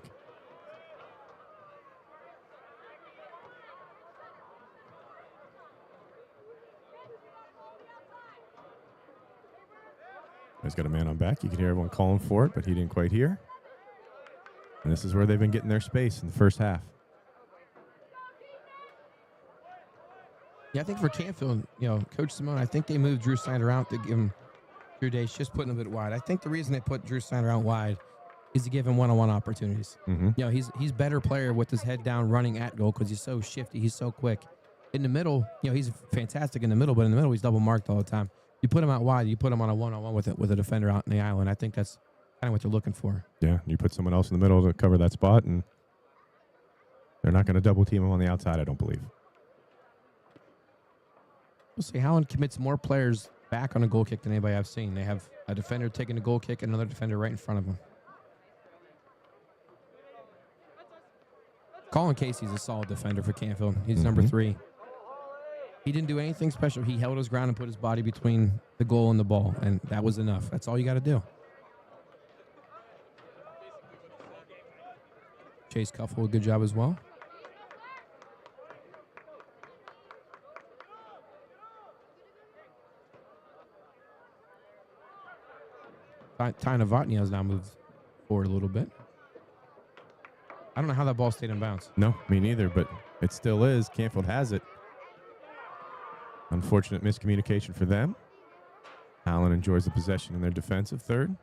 He's got a man on back. You can hear everyone calling for it, but he didn't quite hear. And this is where they've been getting their space in the first half. Yeah, I think for Canfield, Coach Simone, I think they moved Drew Snyder out to give him Drew Dace just putting him a bit wide. I think the reason they put Drew Snyder out wide is to give him one-on-one opportunities. Mm-hmm. He's better player with his head down running at goal because he's so shifty. He's so quick. In the middle, he's fantastic in the middle, but in the middle, he's double marked all the time. You put him out wide, you put him on a one-on-one with a defender out in the island. I think that's kind of what they're looking for. Yeah, you put someone else in the middle to cover that spot, and They're not going to double team him on the outside, I don't believe. We'll see. Howland commits more players back on a goal kick than anybody I've seen. They have a defender taking a goal kick and another defender right in front of him. Colin Casey's a solid defender for Canfield. He's number 3. He didn't do anything special. He held his ground and put his body between the goal and the ball, and that was enough. That's all you got to do. Chase Cuffle, a good job as well. Ty Novotny has now moved forward a little bit. I don't know how that ball stayed in bounds. No, me neither, but it still is. Canfield has it. Unfortunate miscommunication for them. Howland enjoys the possession in their defensive third.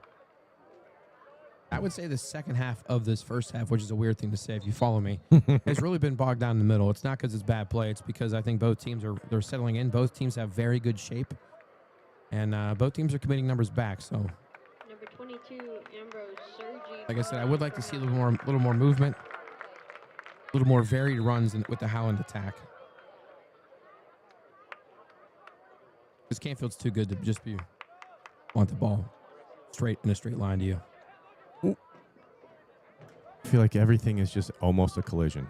I would say the second half of this first half, which is a weird thing to say if you follow me, has really been bogged down in the middle. It's not because it's bad play. It's because I think both teams they're settling in. Both teams have very good shape, and both teams are committing numbers back. So, Number 22, Ambrose Sergi. like I said, I would like to see a little more movement, a little more varied runs with the Howland attack. Because Canfield's too good to just want the ball in a straight line to you. I feel like everything is just almost a collision.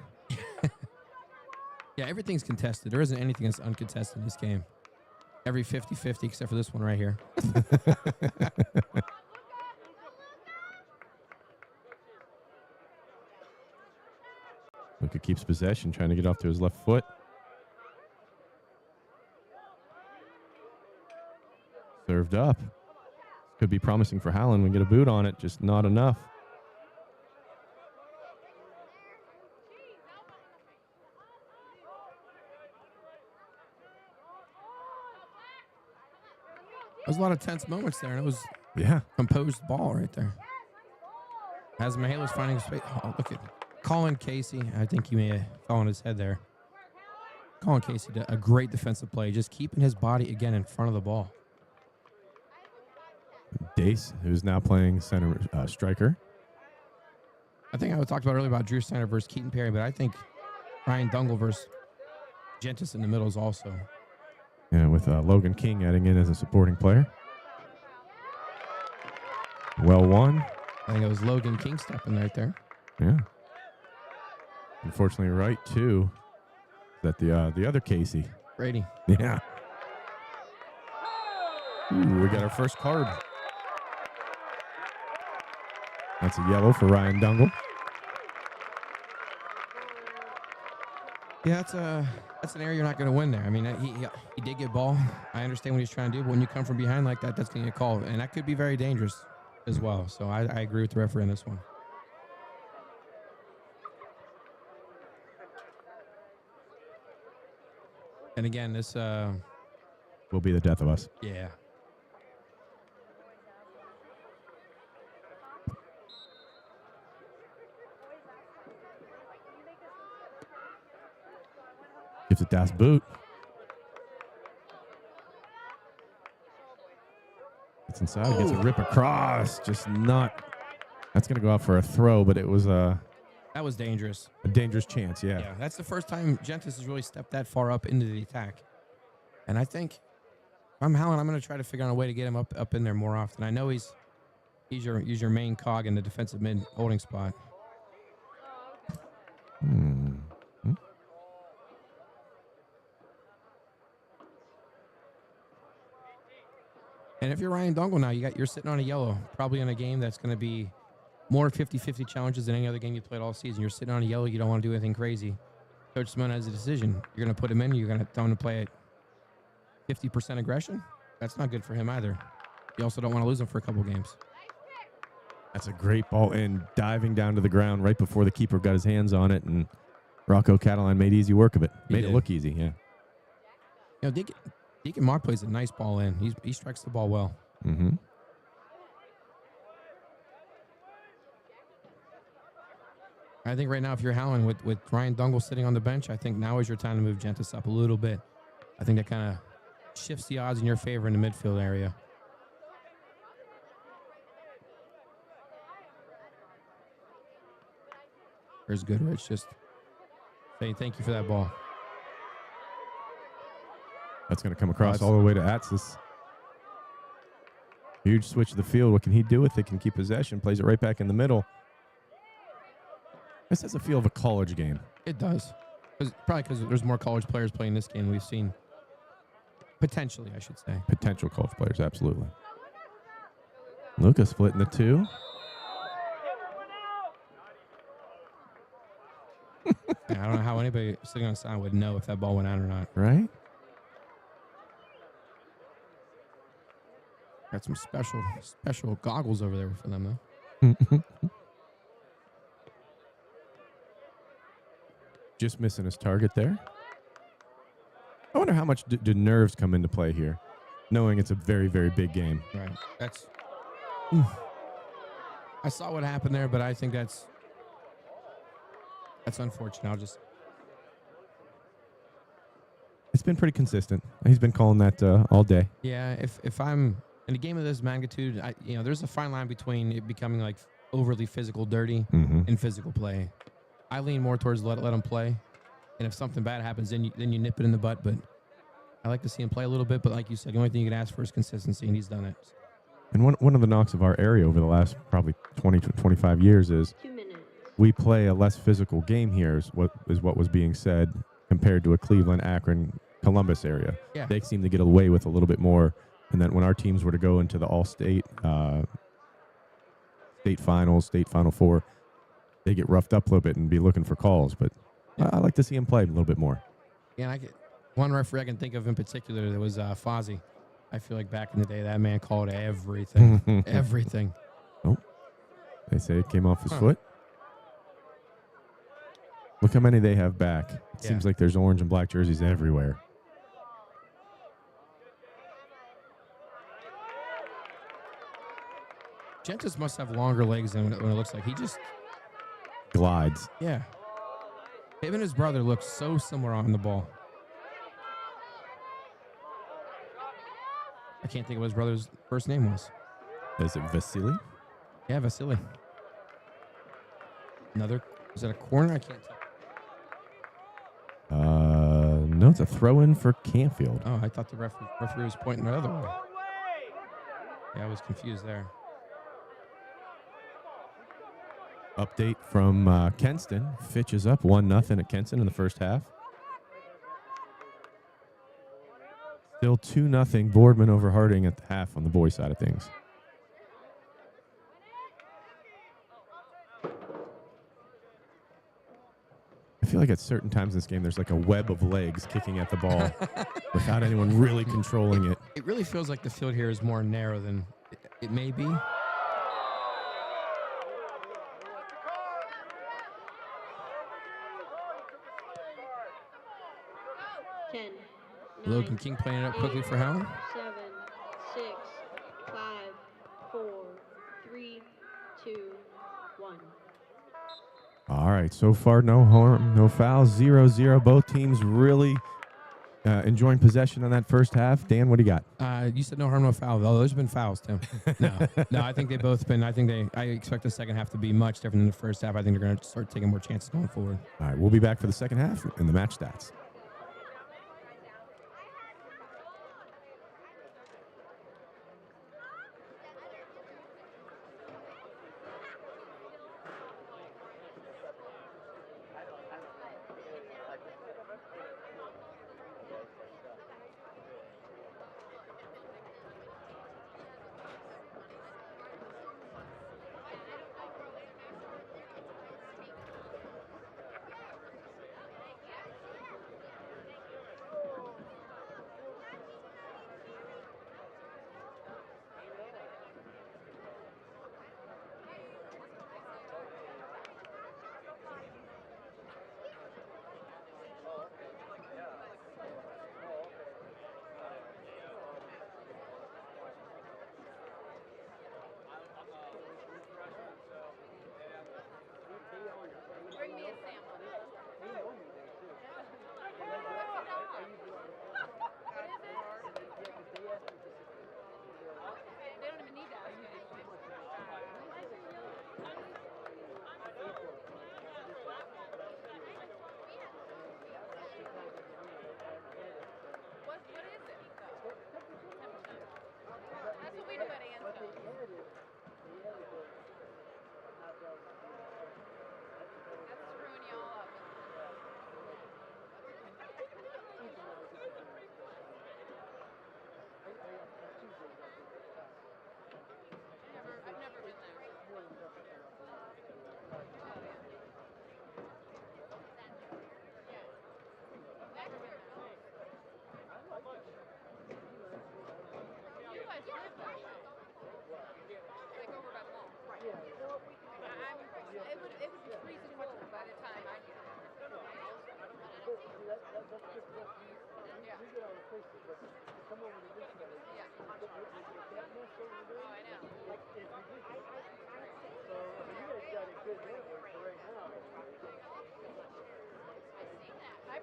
Yeah, everything's contested. There isn't anything that's uncontested in this game. Every 50-50 except for this one right here. Luka keeps possession, trying to get off to his left foot. Served up. Could be promising for Howland. We get a boot on it, just not enough. There was a lot of tense moments there, and it was composed ball right there. As Mahala's finding his space. Oh, look at Colin Casey. I think he may have fallen on his head there. Colin Casey did a great defensive play, just keeping his body again in front of the ball. Dace, who's now playing center striker. I think I talked about earlier about Drew Snyder versus Keaton Perry, but I think Ryan Dungle versus Gentis in the middle is also. Yeah, with Logan King adding in as a supporting player. Well won. I think it was Logan King stepping right there. Yeah. Unfortunately, right too. That the other Casey. Brady. Yeah. Ooh, we got our first card. That's a yellow for Ryan Dungle. Yeah, that's an area you're not going to win there. I mean, he did get ball. I understand what he's trying to do, but when you come from behind like that, that's going to get called, and that could be very dangerous as well. So I agree with the referee on this one. And again, this will be the death of us. Yeah. Gives it Das Boot. Gets inside, gets a rip across. Just not. That's going to go out for a throw, but it was that was dangerous. A dangerous chance, yeah. Yeah, that's the first time Gentis has really stepped that far up into the attack. And I think if I'm Howland, I'm going to try to figure out a way to get him up in there more often. I know he's your main cog in the defensive mid holding spot. And if you're Ryan Dungle now, you're sitting on a yellow, probably in a game that's going to be more 50-50 challenges than any other game you played all season. You're sitting on a yellow, you don't want to do anything crazy. Coach Simone has a decision. You're going to put him in, you're going to tell him to play at 50% aggression. That's not good for him either. You also don't want to lose him for a couple games. That's a great ball in, diving down to the ground right before the keeper got his hands on it, and Rocco Catalan made easy work of it. Made it look easy, yeah. You know, Deacon Mock plays a nice ball in. He strikes the ball well. Mm-hmm. I think right now, if you're Howland with Ryan Dungle sitting on the bench, I think now is your time to move Gentis up a little bit. I think that kind of shifts the odds in your favor in the midfield area. There's Goodrich just saying thank you for that ball. That's going to come across all the way to Atsis. Huge switch of the field. What can he do with it? Can keep possession. Plays it right back in the middle. This has a feel of a college game. It does. Probably because there's more college players playing this game than we've seen. Potentially, I should say. Potential college players, absolutely. Lucas splitting the two. I don't know how anybody sitting on the side would know if that ball went out or not. Right? Got some special goggles over there for them, though. Just missing his target there. I wonder how much do nerves come into play here, knowing it's a very, very big game. Right. I saw what happened there, but I think that's unfortunate. It's been pretty consistent. He's been calling that all day. Yeah, if I'm in a game of this magnitude, there's a fine line between it becoming like overly physical, dirty, and physical play. I lean more towards let him play, and if something bad happens, then you nip it in the butt. But I like to see him play a little bit. But like you said, the only thing you can ask for is consistency, and he's done it. And one of the knocks of our area over the last probably 20 to 25 years is 2 minutes. we play a less physical game here is what was being said compared to a Cleveland, Akron, Columbus area. Yeah. They seem to get away with a little bit more. And then when our teams were to go into the all-state state finals, state Final Four, they get roughed up a little bit and be looking for calls. But I like to see him play a little bit more. Yeah, and one referee I can think of in particular that was Fozzie. I feel like back in the day, that man called everything. Everything. Oh, they say it came off his foot. Look how many they have back. It seems like there's orange and black jerseys everywhere. Gentis must have longer legs than when it looks like. He just glides. Yeah. Him and his brother look so similar on the ball. I can't think of what his brother's first name was. Is it Vasily? Yeah, Vasily. Is that a corner? I can't tell. No, it's a throw-in for Canfield. Oh, I thought the referee was pointing the other way. Yeah, I was confused there. Update from Kenston. Fitch is up 1-0 at Kenston in the first half. Still 2-0 Boardman over Harding at the half on the boys' side of things. I feel like at certain times in this game, there's like a web of legs kicking at the ball without anyone really controlling it. It really feels like the field here is more narrow than it may be. Logan King playing it up quickly for Howland. 7, 6, 5, 4, 3, 2, 1. All right, so far no harm, no fouls, 0-0. Both teams really enjoying possession on that first half. Dan, what do you got? You said no harm, no foul. Oh, there's been fouls, Tim. No, I think they both been. I expect the second half to be much different than the first half. I think they're going to start taking more chances going forward. All right, we'll be back for the second half and the match stats.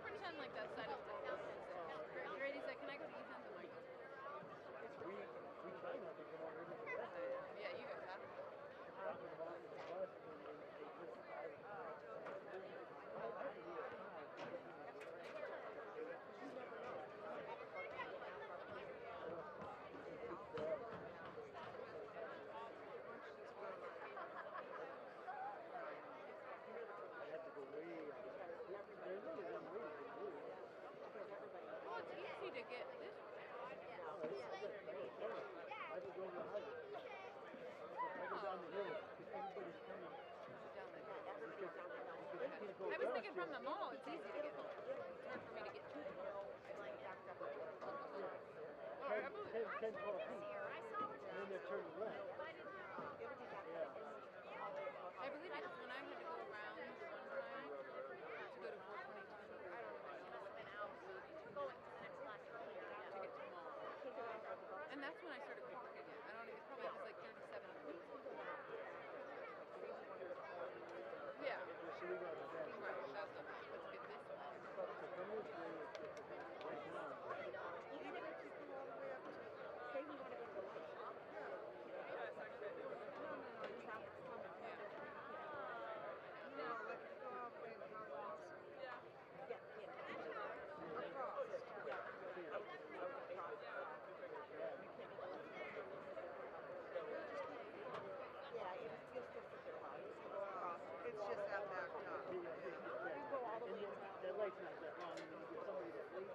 pretend like that side of the Grady's like, can I go to Ethan's? I'm like, We try not to come over here. yeah, you guys have to. Dropping them off at the bus and then they just I could be a time. You never know. You have to go way up. There's only one way to do it. Oh, it's easy to get this way. I just go over the highway. I go down the hill. Everybody's coming. I was thinking from the mall, it's easy to get there. It's hard for me to get to the mall. Oh, I believe it. 10, 12 feet. And then they're turning left. Yeah. I believe it. When I had to go around one time to go to 422, I don't really know what the house to get to the mall. And that's when I started walking it. I don't. It probably was like 37 feet. Yeah. So we got the best. Right. That's not bad. Let's get this one. So from this way, it's right now. Even if you go all the way up to, say we want to go to the light. No, traffic's coming. No, like if you go all the way to Howland. Across. Yeah, it was just a across. It's just that back top. You go all the way to that light's not that long. You get somebody that late,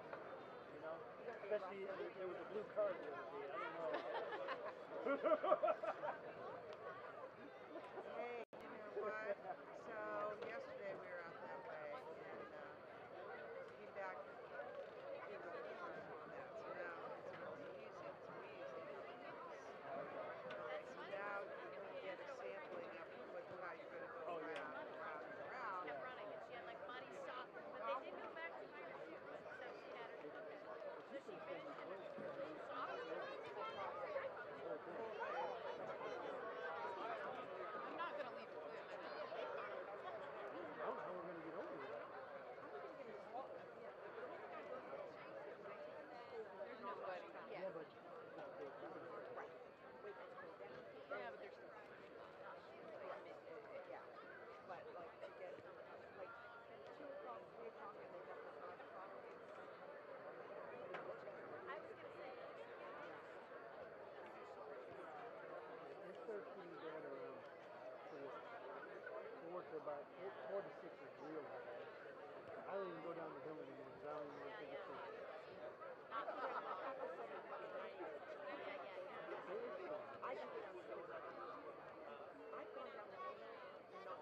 you know? Especially there was a blue car the other day. I don't know. Hey, you know what? So yesterday we were out that way and came back in the warm on that. So now it's really easy. It's really easy. So now you're going to get a sampling of what how you're going to go around and around and around. Kept running and she had like muddy socks, but they did go back to my shoes, so she had her so she finished in her socks. I'm not gonna leave it clear. I don't know how we're going to get over there. There's nobody. Yeah, but it's not big. Yeah, but there's. But like to get like 2 o'clock, 3 o'clock, and then up to 5 o'clock. I was gonna say, It's 13 grand around for this. 4 to about 4 to 6 is real bad. I don't even go down the hill anymore because I don't even want to take a picture. I can get on so I've gone down the hill and not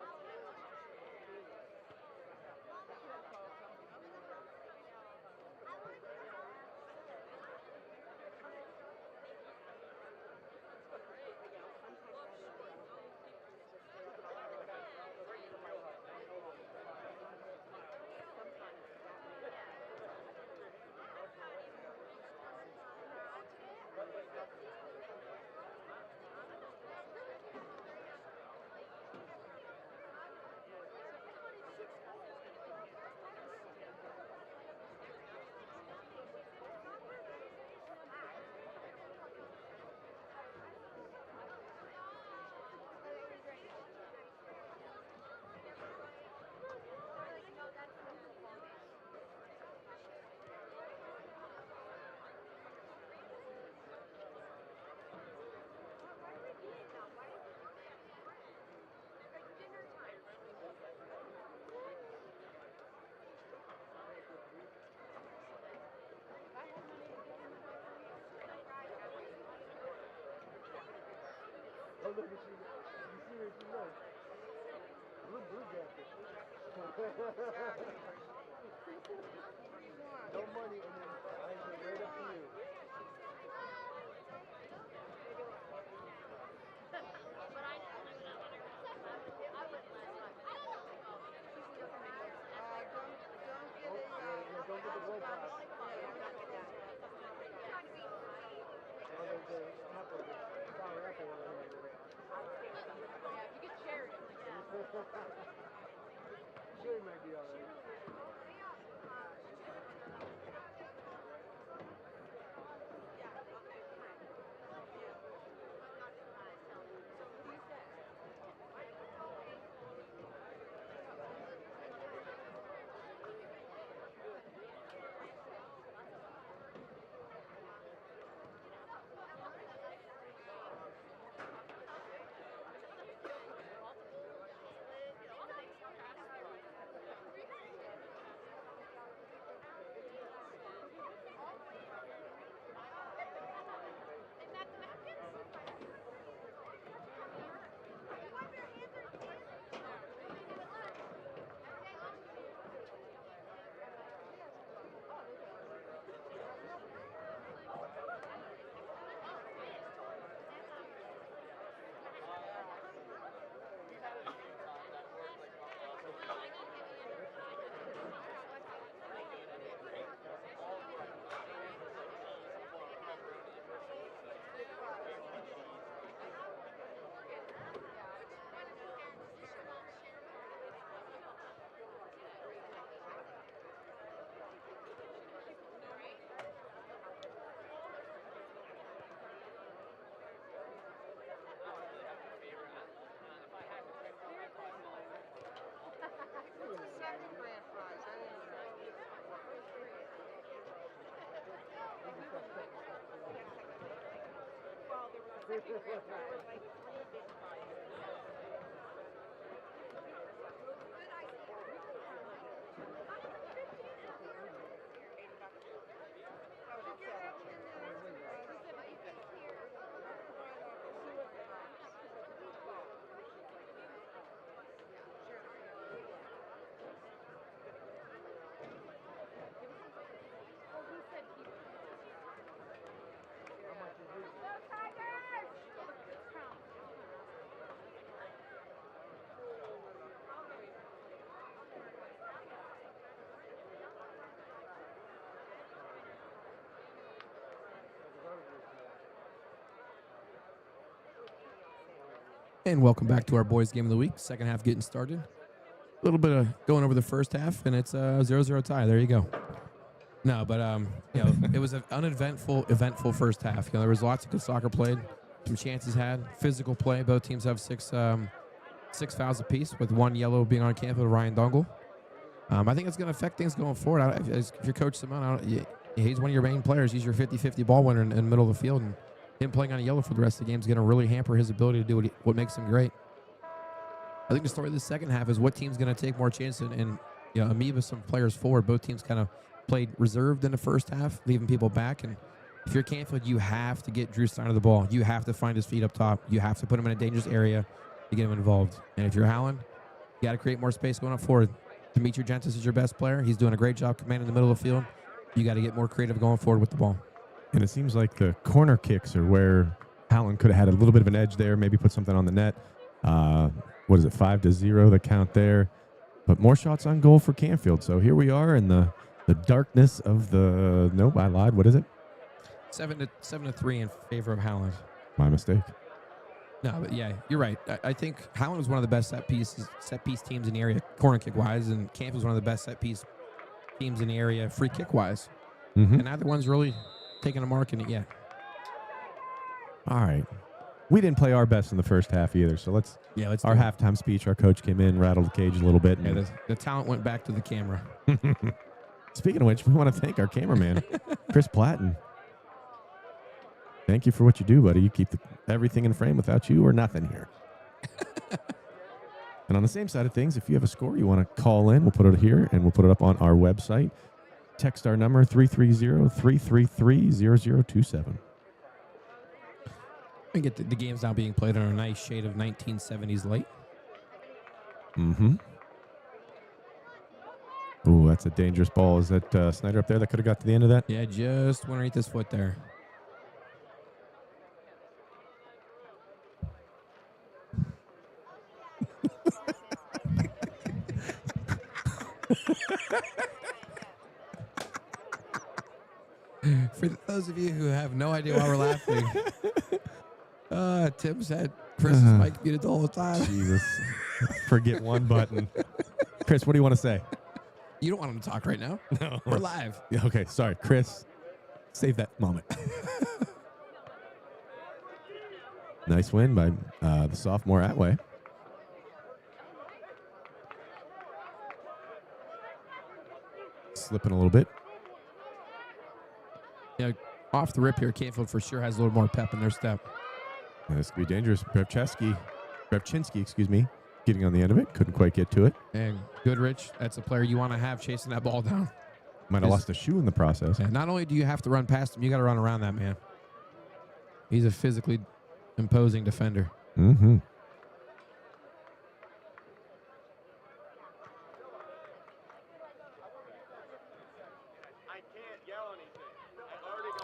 Oh, look at you. You see where she left. Blue jacket. No money and then I go right up to you. but I know when I wouldn't let her. I don't know. don't get Don't get the glow pop. Yeah, Or there's the apple, the sour apple one. Yeah, if you get cherry, I'm like, yeah. Sure, might be alright. And welcome back to our boys' game of the week. Second half getting started. A little bit of going over the first half, and it's a 0-0 tie. There you go. No, but it was an eventful first half. There was lots of good soccer played, some chances had, physical play. Both teams have six fouls apiece, with one yellow being on Canfield, Ryan Dongle. I think it's going to affect things going forward. If you're Coach Simone, he's one of your main players. He's your 50-50 ball winner in the middle of the field, and him playing on a yellow for the rest of the game is going to really hamper his ability to do what makes him great. I think the story of the second half is what team's going to take more chances and amoeba some players forward. Both teams kind of played reserved in the first half, leaving people back. And if you're Canfield, you have to get Drew Steiner the ball. You have to find his feet up top. You have to put him in a dangerous area to get him involved. And if you're Howland, you got to create more space going up forward. Demetri Gentis is your best player. He's doing a great job commanding the middle of the field. You got to get more creative going forward with the ball. And it seems like the corner kicks are where Howland could have had a little bit of an edge there, maybe put something on the net. 5-0, the count there. But more shots on goal for Canfield. So here we are in the darkness of the... Nope, I lied. What is it? 7-3 in favor of Howland. My mistake. No, but yeah, you're right. I think Howland was one of the best set piece teams in the area, corner kick wise, and Canfield was one of the best set piece teams in the area, free kick wise. Mm-hmm. And neither one's really taking a mark in it yet. All right. We didn't play our best in the first half either, so let's our halftime speech, our coach came in, rattled the cage a little bit. Yeah, the talent went back to the camera. Speaking of which, we want to thank our cameraman, Chris Platten. Thank you for what you do, buddy. You keep everything in frame. Without you, we're nothing here. And on the same side of things, if you have a score you want to call in, we'll put it here, and we'll put it up on our website. Text our number, 330-333-0027. And get the game's now being played on a nice shade of 1970s light. Mm-hmm. Ooh, that's a dangerous ball. Is that Snyder up there that could have got to the end of that? Yeah, just went underneath his foot there. For those of you who have no idea why we're laughing, Tim said Chris's mic muted all the time. Jesus. Forget one button. Chris, what do you want to say? You don't want him to talk right now. No. We're live. Yeah, okay, sorry. Chris, save that moment. Nice win by the sophomore Atway. Slipping a little bit. Yeah, off the rip here, Canfield for sure has a little more pep in their step. Yeah, this could be dangerous. Brevchinsky, getting on the end of it. Couldn't quite get to it. And Goodrich, that's a player you want to have chasing that ball down. Might have lost a shoe in the process. Yeah, not only do you have to run past him, you got to run around that man. He's a physically imposing defender. Mm-hmm.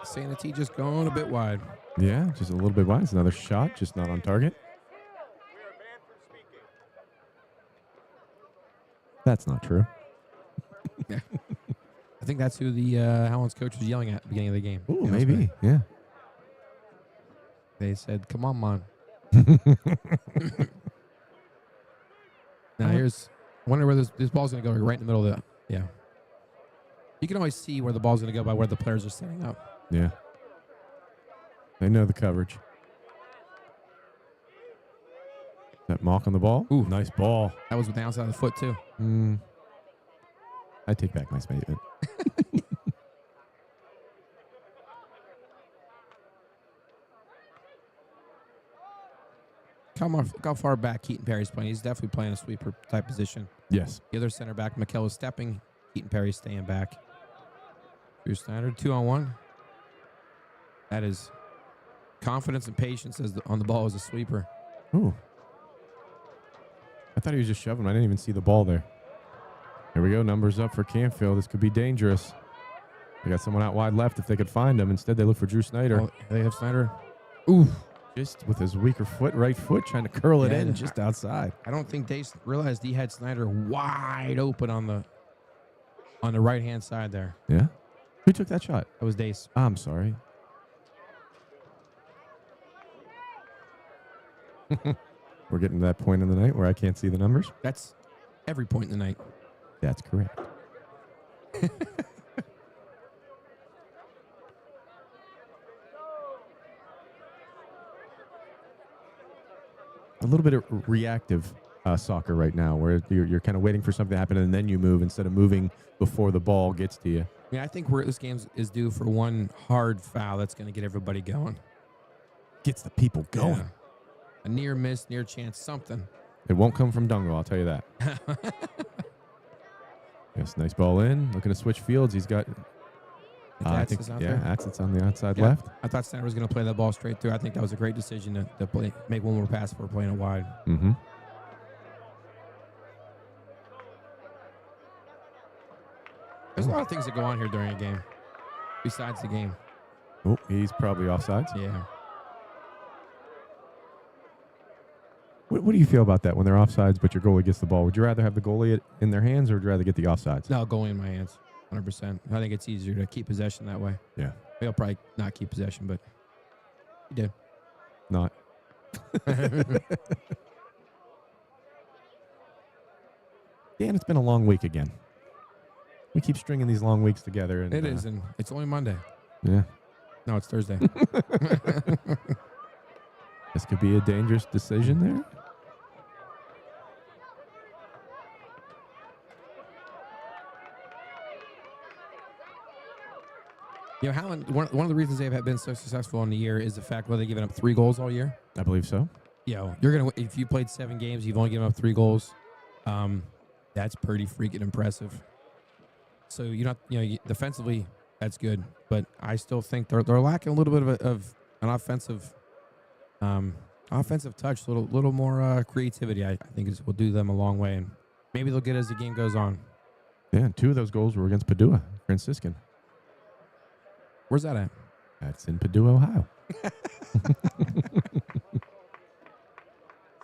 Sanity just going a bit wide. Yeah, just a little bit wide. It's another shot, just not on target. That's not true. Yeah. I think that's who the Howland's coach was yelling at the beginning of the game. Ooh, maybe. Yeah. They said, "Come on, man." Now I wonder where this ball's going to go. Right in the middle of the. Yeah. You can always see where the ball's going to go by where the players are setting up. Yeah. They know the coverage. That Mock on the ball. Ooh, nice ball. That was with the outside of the foot too. I take back my statement. look how far back Keaton Perry's playing. He's definitely playing a sweeper type position. Yes. The other center back, McKell, is stepping. Keaton Perry's staying back. Drew Snyder, 2-on-1. That is confidence and patience on the ball as a sweeper. Ooh. I thought he was just shoving. I didn't even see the ball there. Here we go. Numbers up for Canfield. This could be dangerous. They got someone out wide left if they could find him. Instead, they look for Drew Snyder. Oh, they have Snyder. Ooh. Just with his weaker foot, right foot, trying to curl it Yeah. in just outside. I don't think they realized he had Snyder wide open on the right-hand side there. Yeah. Who took that shot? That was Dace. I'm sorry. We're getting to that point in the night where I can't see the numbers. That's every point in the night. That's correct. A little bit of reactive soccer right now, where you're kind of waiting for something to happen and then you move instead of moving before the ball gets to you. I mean, I think this game is due for one hard foul that's going to get everybody going. Gets the people going. Yeah. A near miss, near chance, something. It won't come from Dungo, I'll tell you that. Yes, nice ball in. Looking to switch fields. He's got. I think, out yeah, there. Atzett's on the outside Yeah. left. I thought Snyder was going to play that ball straight through. I think that was a great decision to make one more pass for playing it wide. Mm-hmm. There's a lot of things that go on here during a game, besides the game. Oh, he's probably offsides. Yeah. What do you feel about that when they're offsides, but your goalie gets the ball? Would you rather have the goalie in their hands, or would you rather get the offsides? No, going in my hands, 100%. I think it's easier to keep possession that way. Yeah. He'll probably not keep possession, but he did. Not. Dan, it's been a long week again. We keep stringing these long weeks together. And, It is, and it's only Monday. Yeah. No, it's Thursday. This could be a dangerous decision there. You know, Howland, one of the reasons they've been so successful in the year is the fact that they've given up 3 goals all year. I believe so. You know, if you played 7 games, you've only given up 3 goals. That's pretty freaking impressive. So defensively, that's good, but I still think they're lacking a little bit of an offensive touch, a little more creativity. I think will do them a long way, and maybe they'll get as the game goes on. Yeah, and 2 of those goals were against Padua, Franciscan. Where's that at? That's in Padua, Ohio.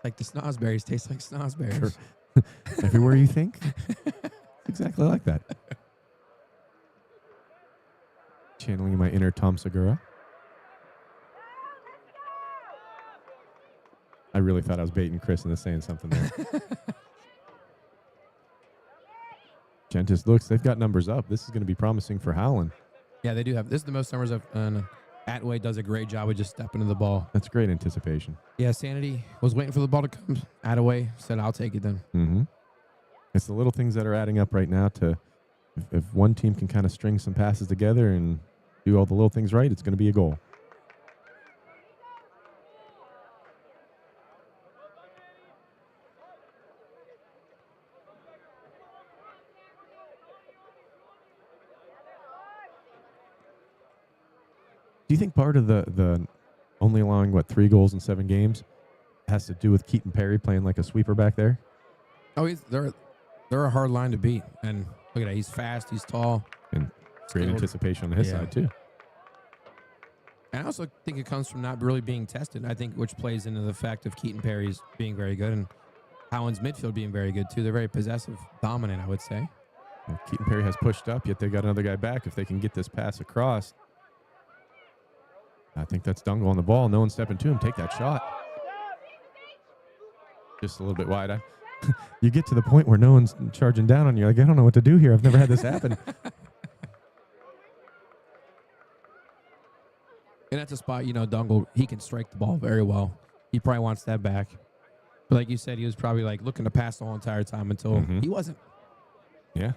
Like the snozberries taste like snozberries. Everywhere you think? Exactly like that. Channeling my inner Tom Segura. I really thought I was baiting Chris into saying something there. Gentis looks, they've got numbers up. This is going to be promising for Howland. Yeah, they do have. This is the most numbers of. Atway does a great job of just stepping to the ball. That's great anticipation. Yeah, Sanity was waiting for the ball to come. Attaway said, "I'll take it then." Mm-hmm. It's the little things that are adding up right now to if one team can kind of string some passes together and do all the little things right, it's going to be a goal. Do you think part of the only allowing, 3 goals in 7 games has to do with Keaton Perry playing like a sweeper back there? Oh, they're a hard line to beat. And look at that. He's fast. He's tall. And great skilled. anticipation on his Yeah. side, too. And I also think it comes from not really being tested. I think which plays into the fact of Keaton Perry's being very good and Howland's midfield being very good, too. They're very possessive, dominant, I would say. Well, Keaton Perry has pushed up, yet they got another guy back. If they can get this pass across, I think that's Dungle on the ball. No one stepping to him. Take that shot. Just a little bit wide. You get to the point where no one's charging down on you. Like, I don't know what to do here. I've never had this happen. And that's a spot, Dungle, he can strike the ball very well. He probably wants that back. But like you said, he was probably looking to pass the whole entire time until he wasn't. Yeah.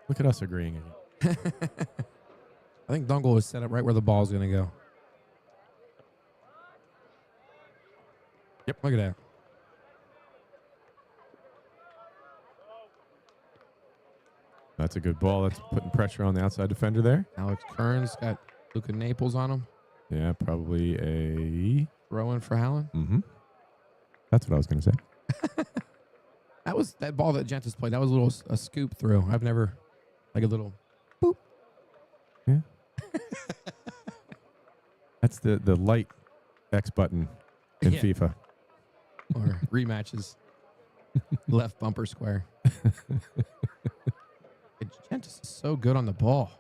Look at us agreeing again. I think Dungle was set up right where the ball's going to go. Yep, look at that. That's a good ball. That's putting pressure on the outside defender there. Alex Kearns got Luca Naples on him. Yeah, probably a... Throw-in for Howland. Mm-hmm. That's what I was going to say. That ball that Gentis played. That was a scoop through. I've never, like a little boop. Yeah. That's the light X button in Yeah. FIFA. Or rematches. Left bumper square. Gentis is so good on the ball.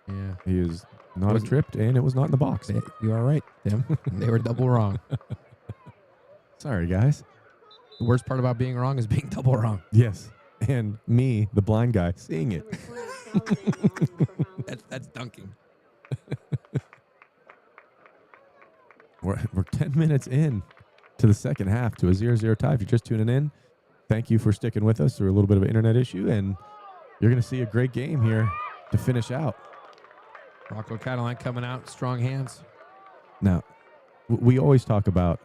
Yeah. He is not tripped, and it was not in the box. You are right, Tim. They were double wrong. Sorry, guys. The worst part about being wrong is being double wrong. Yes. And me, the blind guy, seeing it. That's dunking. We're 10 minutes in to the second half to a 0-0 tie. If you're just tuning in, thank you for sticking with us through a little bit of an internet issue, and you're going to see a great game here to finish out. Rocco Catalan coming out, strong hands. Now, we always talk about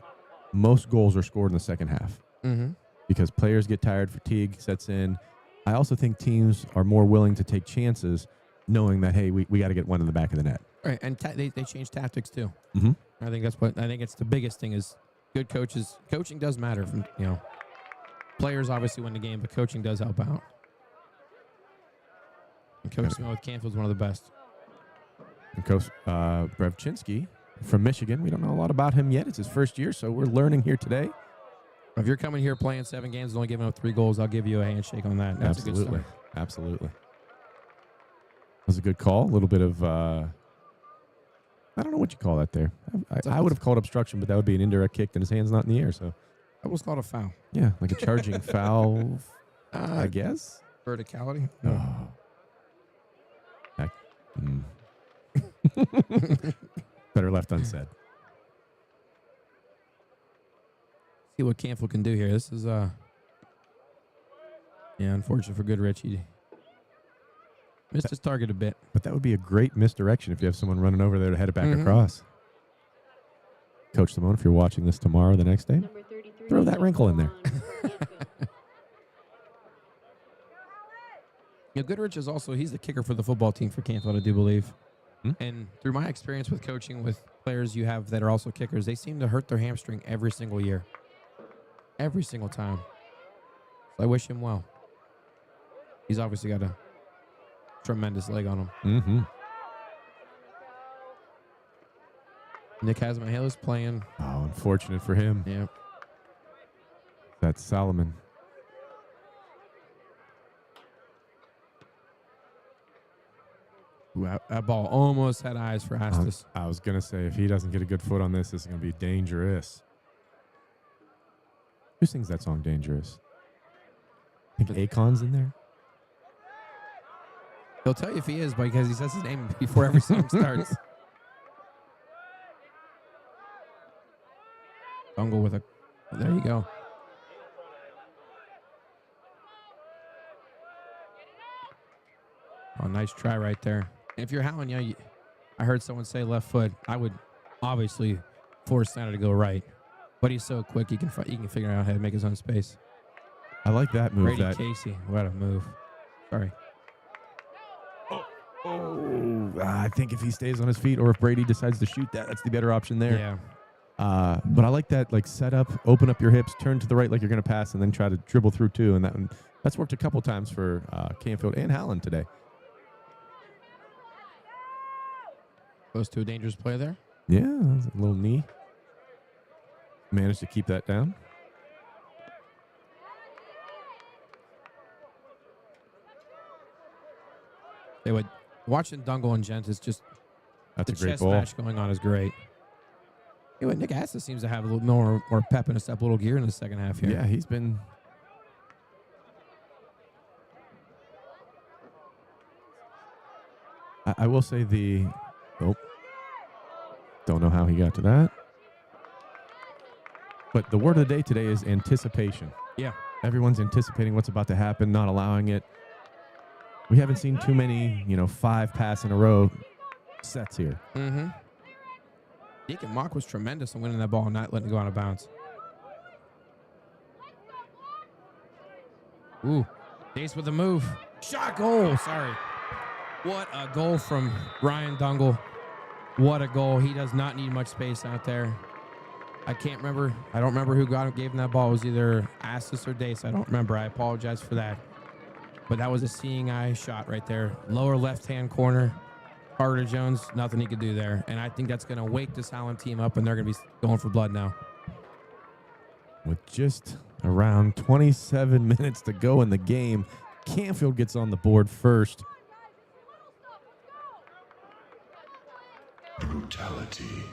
most goals are scored in the second half Mm-hmm. because players get tired, fatigue sets in. I also think teams are more willing to take chances knowing that, hey, we got to get one in the back of the net. Right, and they change tactics too. Mm-hmm. I think it's the biggest thing is good coaches. Coaching does matter. Players obviously win the game, but coaching does help out. And Coach Smith with Canfield is one of the best. And Coach Brevchinsky from Michigan, we don't know a lot about him yet. It's his first year, so we're learning here today. If you're coming here playing 7 games and only giving up 3 goals, I'll give you a handshake on that. That's Absolutely. a good start. Absolutely. That was a good call. A little bit of, I don't know what you call that there. I would have called obstruction, but that would be an indirect kick, and his hand's not in the air. So That was called a foul. yeah, like a charging foul, I guess. Verticality. Oh. Better left unsaid. See what Canfield can do here. This is unfortunate for Goodrich. He missed his target a bit. But that would be a great misdirection if you have someone running over there to head it back across. Coach Simone, if you're watching this tomorrow, the next day, Number 33, throw that wrinkle in there. Goodrich is also, he's the kicker for the football team for Canfield, I do believe. Hmm? And through my experience with coaching with players you have that are also kickers, they seem to hurt their hamstring every single year. Every single time. So I wish him well. He's obviously got a tremendous leg on him. Mm-hmm. Nick Hasmahila's playing. Oh, unfortunate for him. Yeah. That's Solomon. Ooh, that ball almost had eyes for Astis. I was going to say, if he doesn't get a good foot on this, this is going to be dangerous. Who sings that song, Dangerous? I think Akon's in there. He'll tell you if he is because he says his name before every song starts. Bungle with a... There you go. Oh, nice try right there. And if you're Howland, I heard someone say left foot. I would obviously force Snyder to go right. But he's so quick, he can figure out how to make his own space. I like that move. Brady Casey, what a move. Sorry. I think if he stays on his feet or if Brady decides to shoot that's the better option there. Yeah. But I like that, like, set up, open up your hips, turn to the right like you're going to pass, and then try to dribble through too. And that's worked a couple times for Canfield and Howland today. Close to a dangerous play there. Yeah, a little knee. Managed to keep that down. Watching Dungle and Gent is just That's the a great chess ball. match going on is great. Nick Astis seems to have a little more pep in his step, a little gear in the second half here. Yeah, he's been. I will say don't know how he got to that. But the word of the day today is anticipation. Yeah. Everyone's anticipating what's about to happen, not allowing it. We haven't seen too many, 5 pass in a row sets here. Mm-hmm. Deacon Mock was tremendous in winning that ball and not letting it go out of bounds. Ooh, Dace with the move. Shot goal. Sorry. What a goal from Ryan Dungle. What a goal. He does not need much space out there. I can't remember. I don't remember who gave him that ball. It was either Astis or Dace. I don't remember. I apologize for that. But that was a seeing eye shot right there. Lower left-hand corner. Carter Jones, nothing he could do there. And I think that's going to wake this Howland team up, and they're going to be going for blood now. With just around 27 minutes to go in the game, Canfield gets on the board first. Brutality.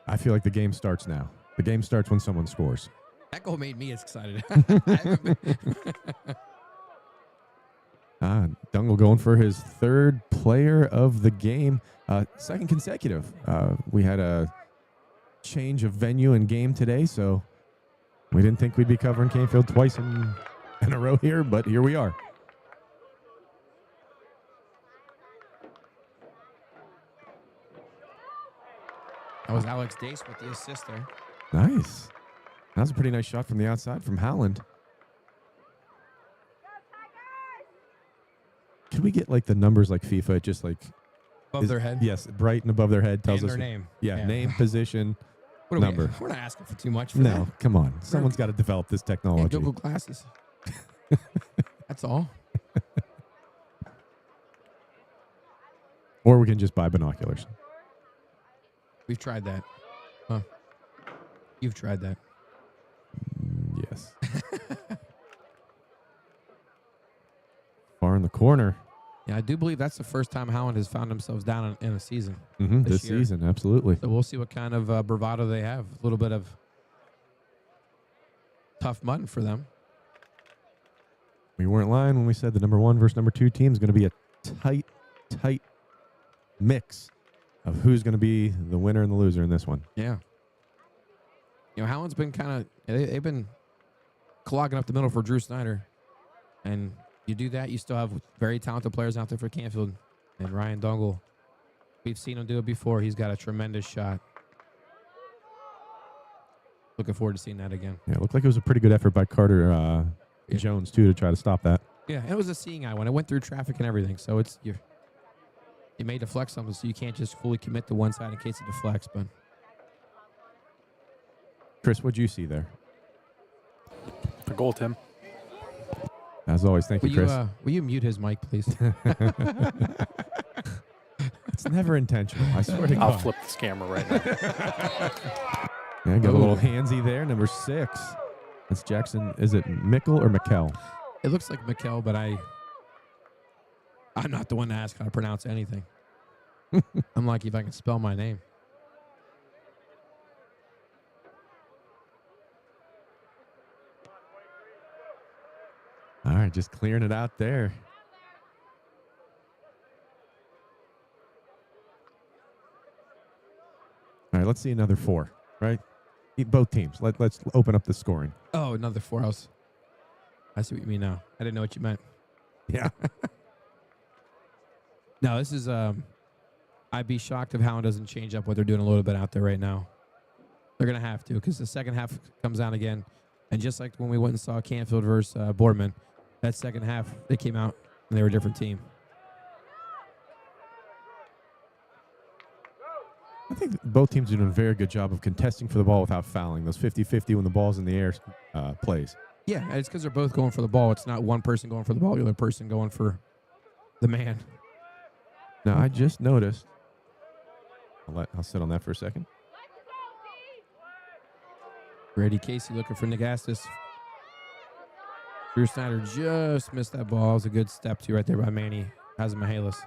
I feel like the game starts now. The game starts when someone scores. That goal made me excited. Dungle going for his third player of the game, second consecutive. We had a change of venue and game today, so we didn't think we'd be covering Canfield twice in a row here, but here we are. That was Alex Dace with the assist there. Nice. That was a pretty nice shot from the outside from Howland. Can we get like the numbers like FIFA, just like Above their head? Yes, bright and above their head tells And us their name. Yeah, name, position, What are number. we're not asking for too much for No, come on. Someone's got to develop this that. Yeah, technology. Google Glasses. That's all. Or we can just buy binoculars. We've tried that. Huh. You've tried that. Yes. Far in the corner. Yeah, I do believe that's the first time Howland has found themselves down in a season. This year. season, absolutely. So we'll see what kind of bravado they have. A little bit of tough mutton for them. We weren't lying when we said the number 1 versus number 2 team is going to be a tight mix of who's going to be the winner and the loser in this one. Yeah. You know, Howland's been kind of, they've been clogging up the middle for Drew Snyder. And you do that, you still have very talented players out there for Canfield. And Ryan Dungle, we've seen him do it before. He's got a tremendous shot. Looking forward to seeing that again. Yeah, it looked like it was a pretty good effort by Carter Jones, too, to try to stop that. Yeah, and it was a seeing eye when it went through traffic and everything. So it's you may deflect something, so you can't just fully commit to one side in case it deflects. But Chris, what'd you see there? The goal, Tim. As always, thank you, Chris. Will you mute his mic, please? It's never intentional. I swear to God. I'll flip this camera right now. Yeah, got a little handsy there. Number 6. That's Jackson. Is it Mickle or Mikkel? It looks like Mikkel, but I'm not the one to ask how to pronounce anything. I'm lucky if I can spell my name. All right, just clearing it out there. All right, let's see another 4, right? Both teams. Let's open up the scoring. Oh, another 4 house. I see what you mean now. I didn't know what you meant. Yeah. No, this is I'd be shocked if Howland doesn't change up what they're doing a little bit out there right now. They're going to have to because the second half comes down again. And just like when we went and saw Canfield versus Boardman, that second half, they came out and they were a different team. I think both teams are doing a very good job of contesting for the ball without fouling. Those 50-50 when the ball's in the air plays. Yeah, and it's because they're both going for the ball. It's not one person going for the ball, the other person going for the man. Now, I just noticed. I'll sit on that for a second. Brady Casey looking for Nagastis. Drew Snyder just missed that ball. It was a good step to right there by Manny Hazamahalis.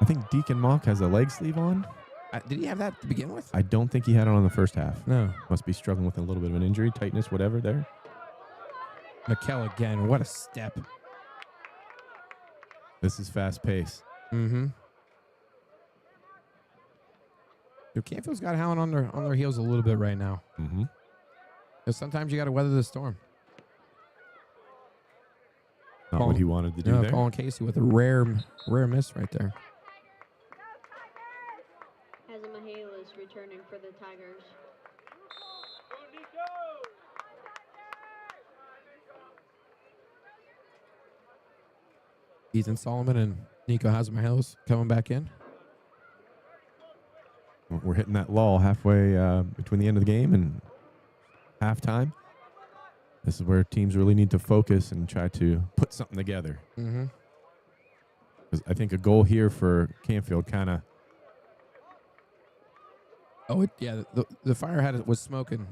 I think Deacon Mock has a leg sleeve on. Did he have that to begin with? I don't think he had it on the first half. No. Must be struggling with a little bit of an injury, tightness, whatever there. Mikkel again. What a step. This is fast pace. Mm-hmm. Canfield's got Howland on their heels a little bit right now. Mm-hmm. Because sometimes you got to weather the storm. Not what he wanted to do No, there. Colin Casey with a rare miss right there. Mihalis returning for the Tigers. Ethan Solomon and Nico Hazemahilis coming back in. We're hitting that lull halfway between the end of the game and halftime. This is where teams really need to focus and try to put something together. Mm-hmm. 'Cause I think a goal here for Canfield kind of. Oh, the fire was smoking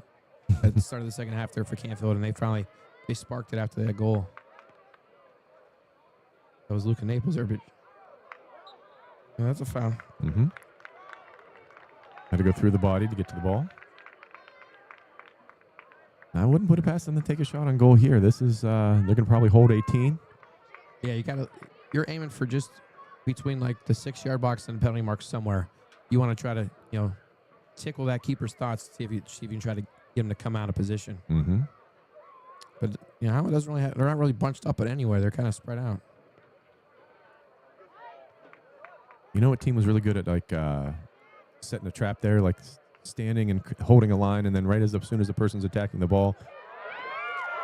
at the start of the second half there for Canfield, and they sparked it after that goal. That was Luca Naples there, but that's a foul. Mm-hmm. Had to go through the body to get to the ball. I wouldn't put it past them to take a shot on goal here. This is they're gonna probably hold 18. Yeah, you're aiming for just between like the 6-yard box and the penalty mark somewhere. You want to try to tickle that keeper's thoughts, see if you can try to get him to come out of position. Mm-hmm. But Howland doesn't really they're not really bunched up at anywhere. They're kind of spread out. You know what team was really good at like setting a trap there, like standing and holding a line, and then right as soon as the person's attacking the ball,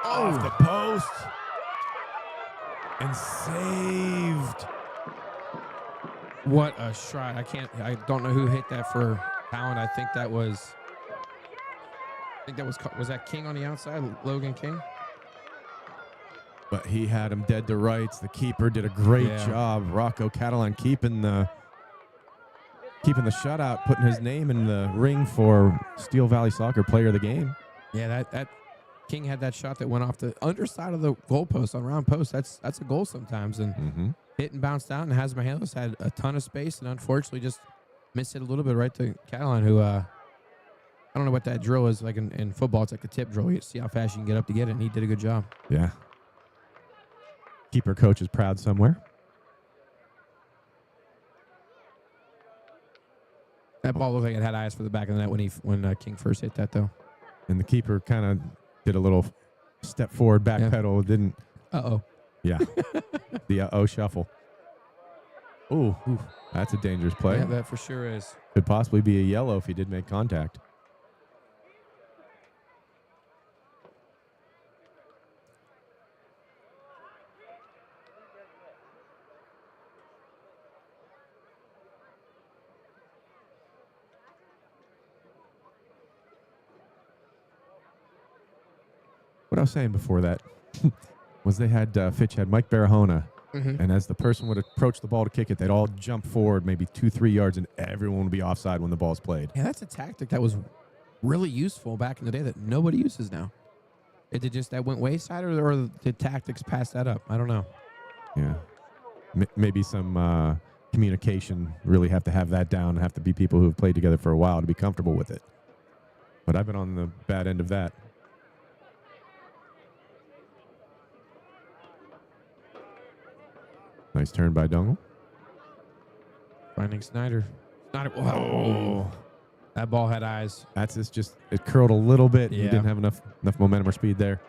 off the post and saved. What a shot! I don't know who hit that for Howland. I think that was that King on the outside, Logan King. But he had him dead to rights. The keeper did a great job. Rocco Catalan keeping the shutout, putting his name in the ring for Steel Valley Soccer Player of the Game. Yeah, that King had that shot that went off the underside of the goalpost on round post. That's a goal sometimes, and hit and bounced out. And Hazemahilis had a ton of space, and unfortunately just missed it a little bit right to Catalan, who I don't know what that drill is like in football. It's like a tip drill. You see how fast you can get up to get it, and he did a good job. Yeah. Keeper coach is proud somewhere. That ball looked like it had eyes for the back of the net when King first hit that, though. And the keeper kind of did a little step forward, back pedal. Didn't. Uh-oh. Yeah. The shuffle. Ooh, that's a dangerous play. Yeah, that for sure is. Could possibly be a yellow if he did make contact. What I was saying before that was they had Fitch had Mike Barahona, and as the person would approach the ball to kick it, they'd all jump forward maybe 2-3 yards, and everyone would be offside when the ball's played. Yeah, that's a tactic that was really useful back in the day that nobody uses now. Is it just that went wayside, or did tactics pass that up? I don't know. Yeah, maybe some communication. Really have to have that down. Have to be people who have played together for a while to be comfortable with it. But I've been on the bad end of that. Nice turn by Dungle. Finding Snyder. Wow. That ball had eyes. That's just it curled a little bit. Yeah. He didn't have enough momentum or speed there.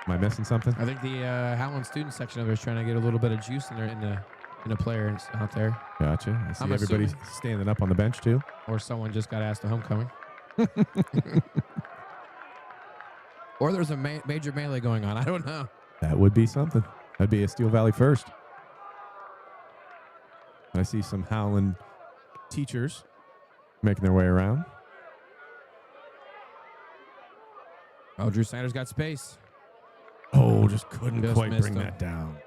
Am I missing something? I think the Howland student section of there is trying to get a little bit of juice in the players out there. Gotcha. I see I'm everybody assuming- standing up on the bench too. Or someone just got asked to homecoming. Or there's a major melee going on. I don't know. That would be something. That'd be a Steel Valley first. I see some Howland teachers making their way around. Oh, Drew Sanders got space. Oh, just couldn't Just quite missed bring him. that down.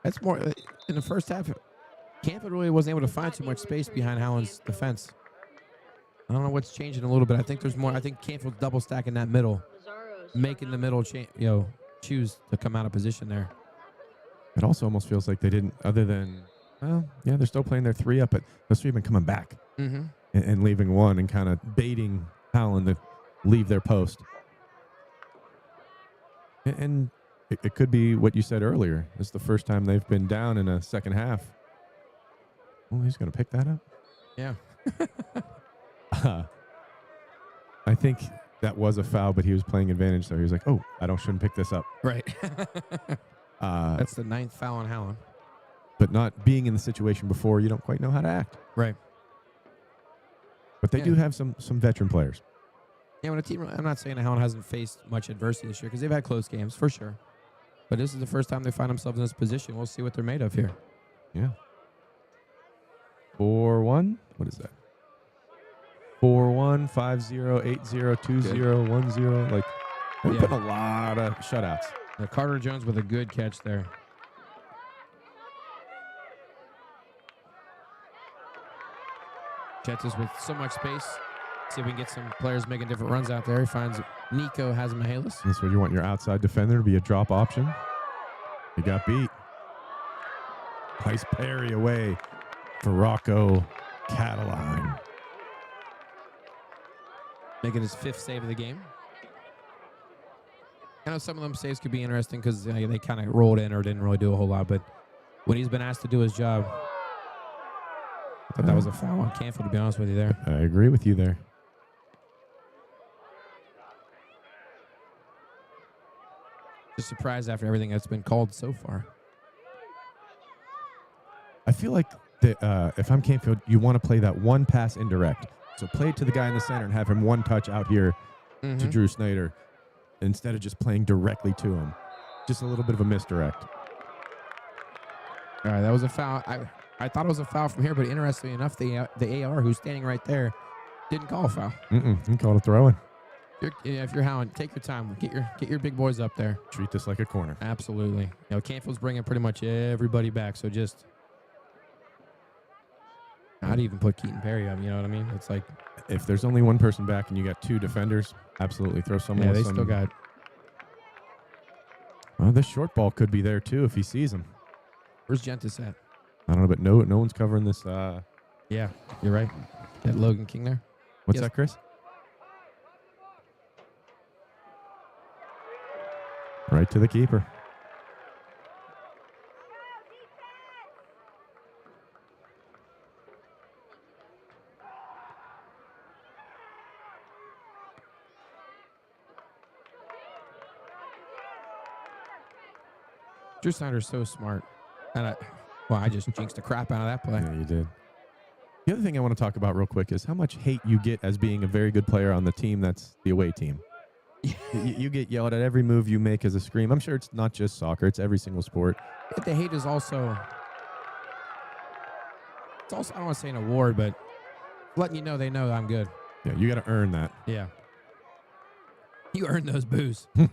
That's more in the first half. Canfield really wasn't able to find too much space behind Howland's defense. I don't know what's changing a little bit. I think there's more. I think Canfield's double stacking that middle, making the middle choose to come out of position there. It also almost feels like they didn't, other than, well, yeah, they're still playing their three up, but those three have been coming back and leaving one and kind of baiting Howland to leave their post. And it could be what you said earlier. This is the first time they've been down in a second half. Oh, he's going to pick that up. Yeah. I think that was a foul, but he was playing advantage, so he was like, "Oh, shouldn't pick this up." Right. Uh, That's the 9th foul on Howland. but not being in the situation before, you don't quite know how to act. Right. But they Yeah. do have some veteran players. Yeah, when a team, I'm not saying that Howland hasn't faced much adversity this year because they've had close games for sure. But this is the first time they find themselves in this position. We'll see what they're made of here. Yeah. 4-1. What is that? 4-1, 5-0, 8-0, 2-0, 1-0. Like, they're putting a lot of shutouts. Carter Jones with a good catch there. Jettis with so much space. See if we can get some players making different runs out there. He finds Nico Hazmahalis. That's what you want your outside defender to be a drop option. He got beat. Nice parry away for Rocco Cataline. Making his 5th save of the game. I know some of them saves could be interesting because they kind of rolled in or didn't really do a whole lot, but when he's been asked to do his job, I thought that was a foul on Canfield, to be honest with you there. I agree with you there. Just surprised after everything that's been called so far. I feel like if I'm Canfield, you want to play that one pass indirect. So play it to the guy in the center and have him one touch out here to Drew Snyder instead of just playing directly to him. Just a little bit of a misdirect. All right, that was a foul. I thought it was a foul from here, but interestingly enough, the AR who's standing right there didn't call a foul. He called a throw-in. If you're Howland, take your time. Get your big boys up there. Treat this like a corner. Absolutely. Canfield's bringing pretty much everybody back, so just I'd even put Keaton Perry up. You know what I mean? It's like if there's only one person back and you got 2 defenders, absolutely throw someone. Yeah, they still got. Well, this short ball could be there too if he sees him. Where's Gentis at? I don't know, but no one's covering this. Yeah, you're right. That Logan King there. What's Yes. that, Chris? Right to the keeper. Drew Snyder's so smart. And I just jinxed the crap out of that play. Yeah, you did. The other thing I want to talk about real quick is how much hate you get as being a very good player on the team that's the away team. You get yelled at every move you make as a scream. I'm sure it's not just soccer. It's every single sport. But the hate is also, it's also, I don't want to say an award, but letting you know they know I'm good. Yeah, you got to earn that. Yeah. You earned those boos. Your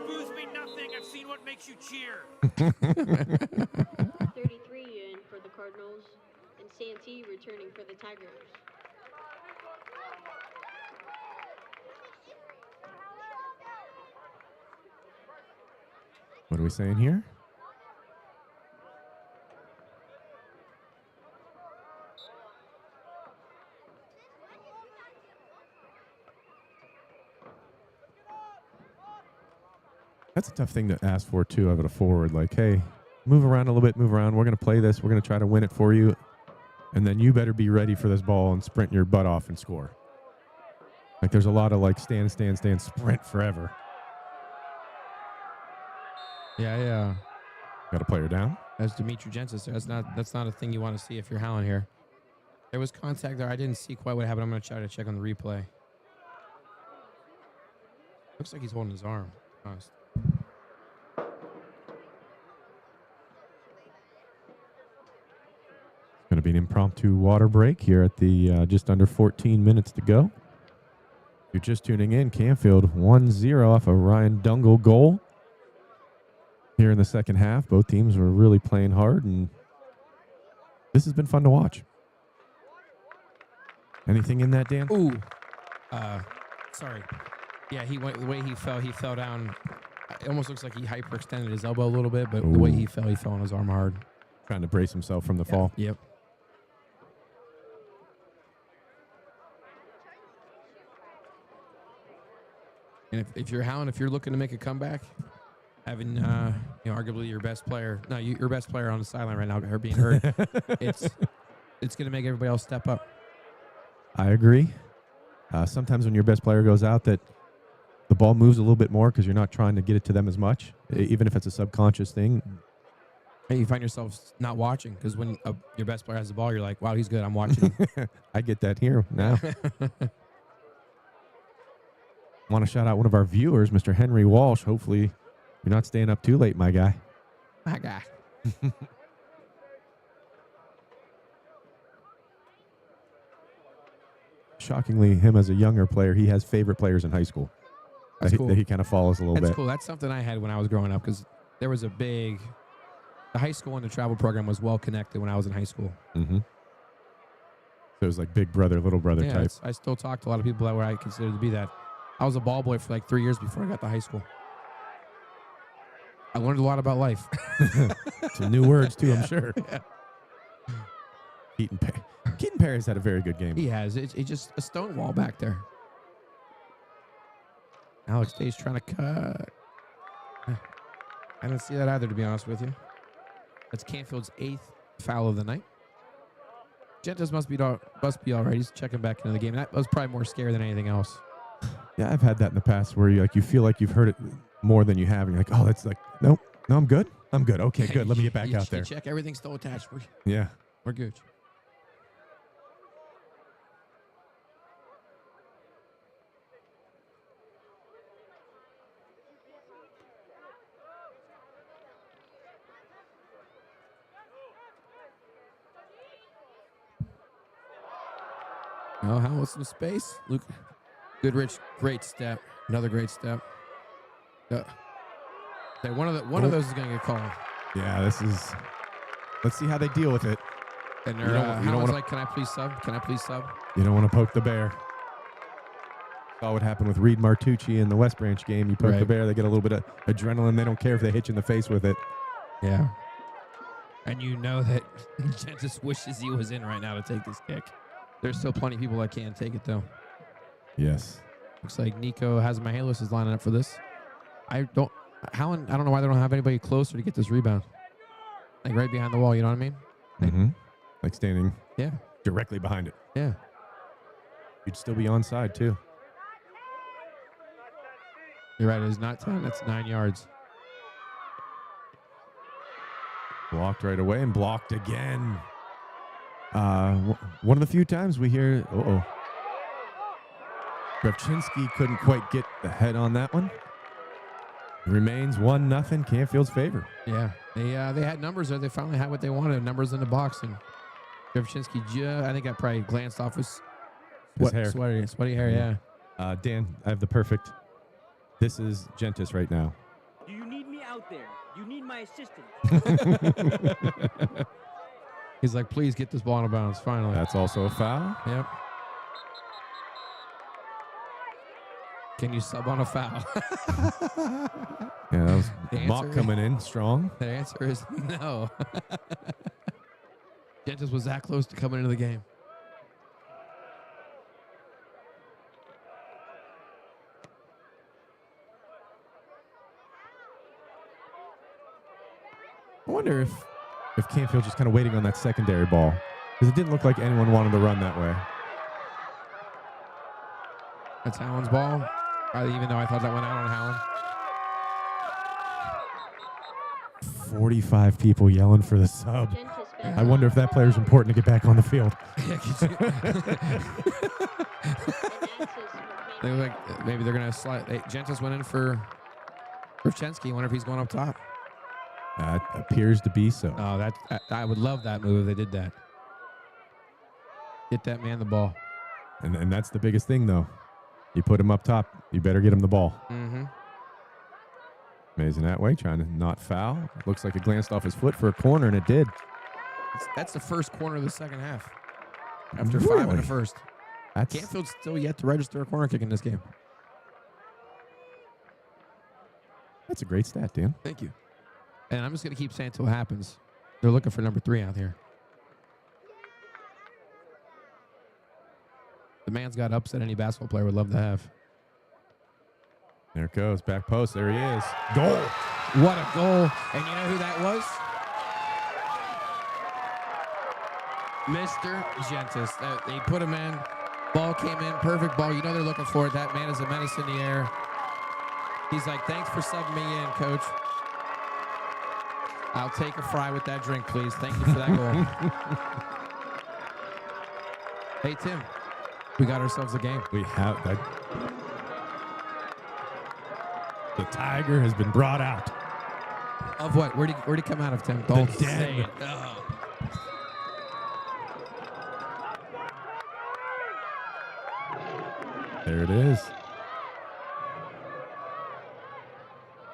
boos mean nothing. I've seen what makes you cheer. 33 in for the Cardinals, and Santee returning for the Tigers. What are we saying here? That's a tough thing to ask for, too, of a forward. Like, hey, move around a little bit, move around. We're going to play this. We're going to try to win it for you. And then you better be ready for this ball and sprint your butt off and score. Like, there's a lot of, like, stand, sprint forever. Yeah. Got a player down. That's Dimitri Gensis. That's not a thing you want to see if you're Howland here. There was contact there. I didn't see quite what happened. I'm going to try to check on the replay. Looks like he's holding his arm. Honest. Going to be an impromptu water break here at the just under 14 minutes to go. If you're just tuning in, Canfield 1-0 off a Ryan Dungle goal. Here in the second half, both teams were really playing hard, and this has been fun to watch. Anything in that, Dan? Ooh. Sorry. Yeah, the way he fell down. It almost looks like he hyperextended his elbow a little bit, but the way he fell on his arm hard. Trying to brace himself from the fall. Yep. And if you're Howland, if you're looking to make a comeback, having arguably your best player, your best player on the sideline right now, her being hurt, it's going to make everybody else step up. I agree. Sometimes when your best player goes out, that the ball moves a little bit more because you're not trying to get it to them as much, even if it's a subconscious thing. And you find yourself not watching because when your best player has the ball, you're like, wow, he's good. I'm watching him. I get that here now. Want to shout out one of our viewers, Mr. Henry Walsh. Hopefully you're not staying up too late, my guy. My guy. Shockingly, him as a younger player, he has favorite players in high school. That's cool. That he kind of follows a little That's bit. cool. That's something I had when I was growing up because there was the high school and the travel program was well connected when I was in high school. Mm-hmm. So it was like big brother, little brother Yeah, type. I still talk to a lot of people that were I consider to be that. I was a ball boy for like 3 years before I got to high school. I learned a lot about life. Some new words, too, I'm sure. Yeah. Keaton Perry's had a very good game. He has. It's just a stone wall back there. Alex Day's trying to cut. I didn't see that either, to be honest with you. That's Canfield's 8th foul of the night. Gentis must be all right. He's checking back into the game. That was probably more scary than anything else. Yeah, I've had that in the past where you feel like you've heard it more than you have. And you're like, oh, that's like, nope, no, I'm good. I'm good. Okay, good. Let me get back out there. Check everything's still attached. Yeah. We're good. Oh, Howland with some space. Luke Goodrich, great step. Another great step. One of those is going to get called. Yeah, let's see how they deal with it. And you don't Howland's wanna, like, can I please sub? Can I please sub? You don't want to poke the bear. Saw what happened with Reed Martucci in the West Branch game. You poke the bear, they get a little bit of adrenaline. They don't care if they hit you in the face with it. Yeah. And you know that Gentis wishes he was in right now to take this kick. There's still plenty of people that can't take it, though. Yes. Looks like Nico Hazamahalis is lining up for this. Howland, I don't know why they don't have anybody closer to get this rebound. Like right behind the wall, you know what I mean? Mm-hmm. Like standing Yeah. directly behind it. Yeah. You'd still be onside, too. You're right. It is not 10. That's 9 yards. Blocked right away and blocked again. One of the few times we hear, Grevchinski couldn't quite get the head on that one. It remains 1-0 Canfield's favor. Yeah. They had numbers there. They finally had what they wanted, numbers in the box. And Grevchinski, I think I probably glanced off his hair. Sweaty hair, yeah. Dan, I have the perfect. This is Gentis right now. Do you need me out there? You need my assistance. He's like, please get this ball out of bounds, finally. That's also a foul. Yep. Can you sub on a foul? Yeah, that was Mock coming in strong. The answer is no. Gentis was that close to coming into the game. I wonder if Canfield's just kind of waiting on that secondary ball, because it didn't look like anyone wanted to run that way. That's Howland's ball. Even though I thought that went out on Howland. 45 people yelling for the sub. I wonder if that player's important to get back on the field. They look like maybe they're going to slide. Hey, Gentis went in for Grevchinski. I wonder if he's going up top. That appears to be so. Oh, I would love that move if they did that. Get that man the ball. And that's the biggest thing, though. You put him up top, you better get him the ball. Mm-hmm. Amazing that way, trying to not foul. Looks like it glanced off his foot for a corner, and it did. That's the first corner of the second half. After 5 in the first. Canfield's still yet to register a corner kick in this game. That's a great stat, Dan. Thank you. And I'm just going to keep saying until it happens. They're looking for number 3 out here. The man's got upset any basketball player would love to have. There it goes. Back post. There he is. Goal. What a goal. And you know who that was? Mr. Gentis. They put him in. Ball came in. Perfect ball. You know they're looking for it. That man is a menace in the air. He's like, thanks for subbing me in, coach. I'll take a fry with that drink, please. Thank you for that goal. Hey, Tim. We got ourselves a game. We have that. The tiger has been brought out. Of what? Where'd he come out of, Tim? The Don't den. say it. Oh. There it is.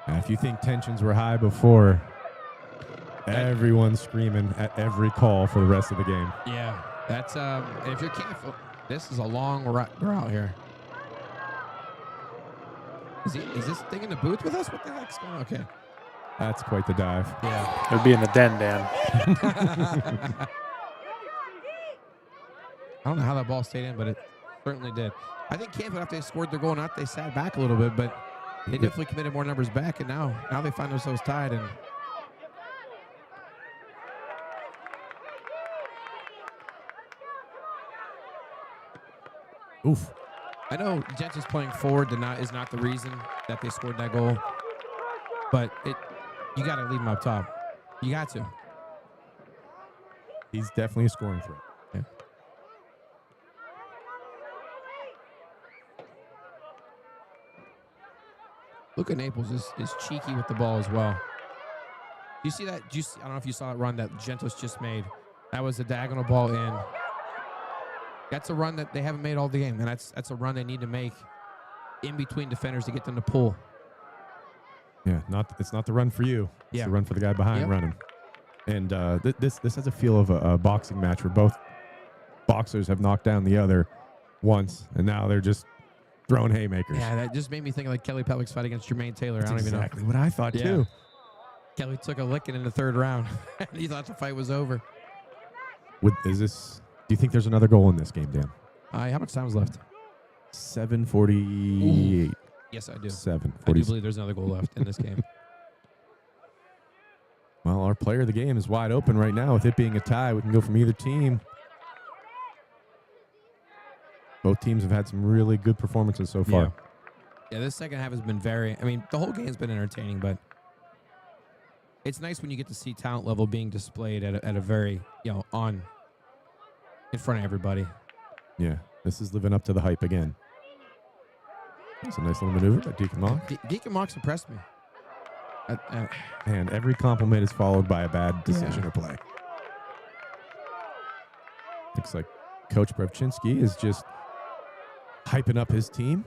Now, if you think tensions were high before, everyone's screaming at every call for the rest of the game. Yeah. That's, if you're Canfield, this is a long route here. Is this thing in the booth with us? What the heck's going on? Okay. That's quite the dive. Yeah. It'd be in the den, Dan. I don't know how that ball stayed in, but it certainly did. I think Canfield, after they scored their goal, they sat back a little bit, but they definitely committed more numbers back, and now they find themselves tied. And oof. I know Gentis playing forward is not the reason that they scored that goal, but you got to leave him up top. You got to. He's definitely a scoring threat. Yeah. Luka Naples is cheeky with the ball as well. Do you see that? I don't know if you saw that run that Gentis just made. That was a diagonal ball in. That's a run that they haven't made all the game, and that's a run they need to make in between defenders to get them to pull. Yeah, it's not the run for you. It's Yeah. the run for the guy behind Yep. running. And this has a feel of a boxing match where both boxers have knocked down the other once, and now they're just throwing haymakers. Yeah, that just made me think of like Kelly Pellick's fight against Jermaine Taylor. That's I don't even know. exactly what I thought Yeah. too. Kelly took a licking in the third round. He thought the fight was over. Do you think there's another goal in this game, Dan? How much time is left? 7:48. Yes, I do. 7:40. I do believe there's another goal left in this game. Well, our player of the game is wide open right now. With it being a tie, we can go from either team. Both teams have had some really good performances so far. Yeah, this second half has been the whole game's been entertaining, but it's nice when you get to see talent level being displayed at a very, in front of everybody. Yeah, this is living up to the hype again. That's a nice little maneuver by Deacon Mock. Deacon Mock's impressed me. And every compliment is followed by a bad decision or play. Looks like Coach Brevchinsky is just hyping up his team.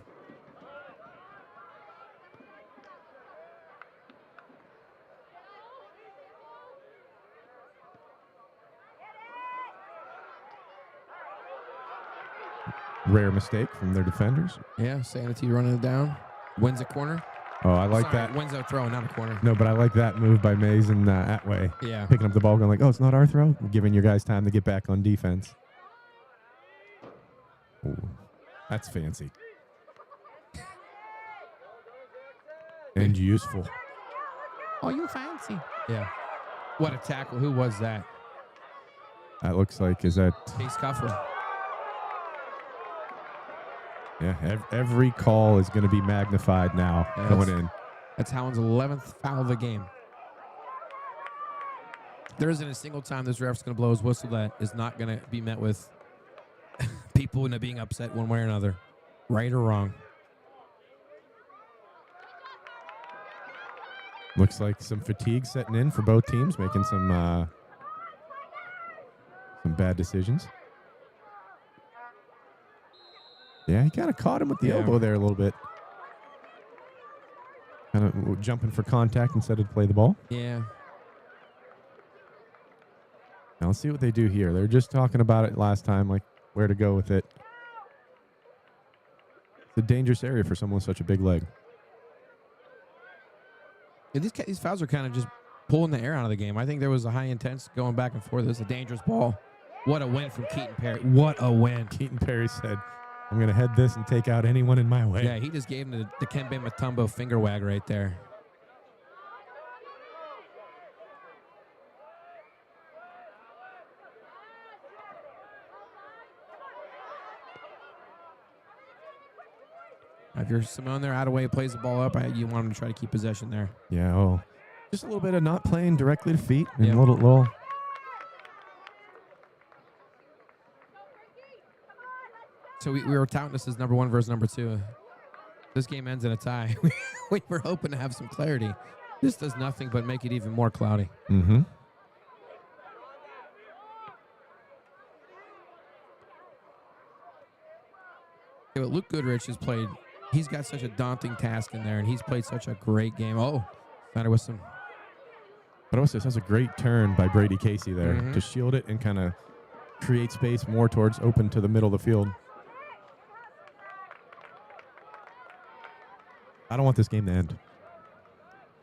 Rare mistake from their defenders. Yeah, Sanity running it down. Wins a corner. Oh, I like that. Wins a throw, not a corner. No, but I like that move by Mays and Atway. Yeah. Picking up the ball, going like, oh, it's not our throw. Giving your guys time to get back on defense. Ooh, that's fancy. And useful. Oh, you fancy. Yeah. What a tackle. Who was that? That looks like, is that... Chase Cuffer. Yeah, every call is going to be magnified now going in. That's Howland's 11th foul of the game. There isn't a single time this ref's going to blow his whistle that is not going to be met with people being upset one way or another, right or wrong. Looks like some fatigue setting in for both teams, making some bad decisions. Yeah, he kind of caught him with the elbow there a little bit. Kind of jumping for contact instead of to play the ball. Yeah. Now let's see what they do here. They were just talking about it last time, like where to go with it. It's a dangerous area for someone with such a big leg. Yeah, these fouls are kind of just pulling the air out of the game. I think there was a high intense going back and forth. It was a dangerous ball. What a win from Keaton Perry. What a win. Keaton Perry said, I'm going to head this and take out anyone in my way. Yeah, he just gave him the Kembe Mutombo finger wag right there. If you're Simone there out of way, plays the ball up, you want him to try to keep possession there. Yeah, oh, just a little bit of not playing directly to feet and Yeah. little. So we were touting this as number 1 versus number 2. This game ends in a tie. We were hoping to have some clarity. This does nothing but make it even more cloudy. Mm-hmm. Okay, but Luke Goodrich has played. He's got such a daunting task in there, and he's played such a great game. Oh, Snyder with some. But also, that's a great turn by Brady Casey there Mhm. to shield it and kind of create space more towards open to the middle of the field. I don't want this game to end.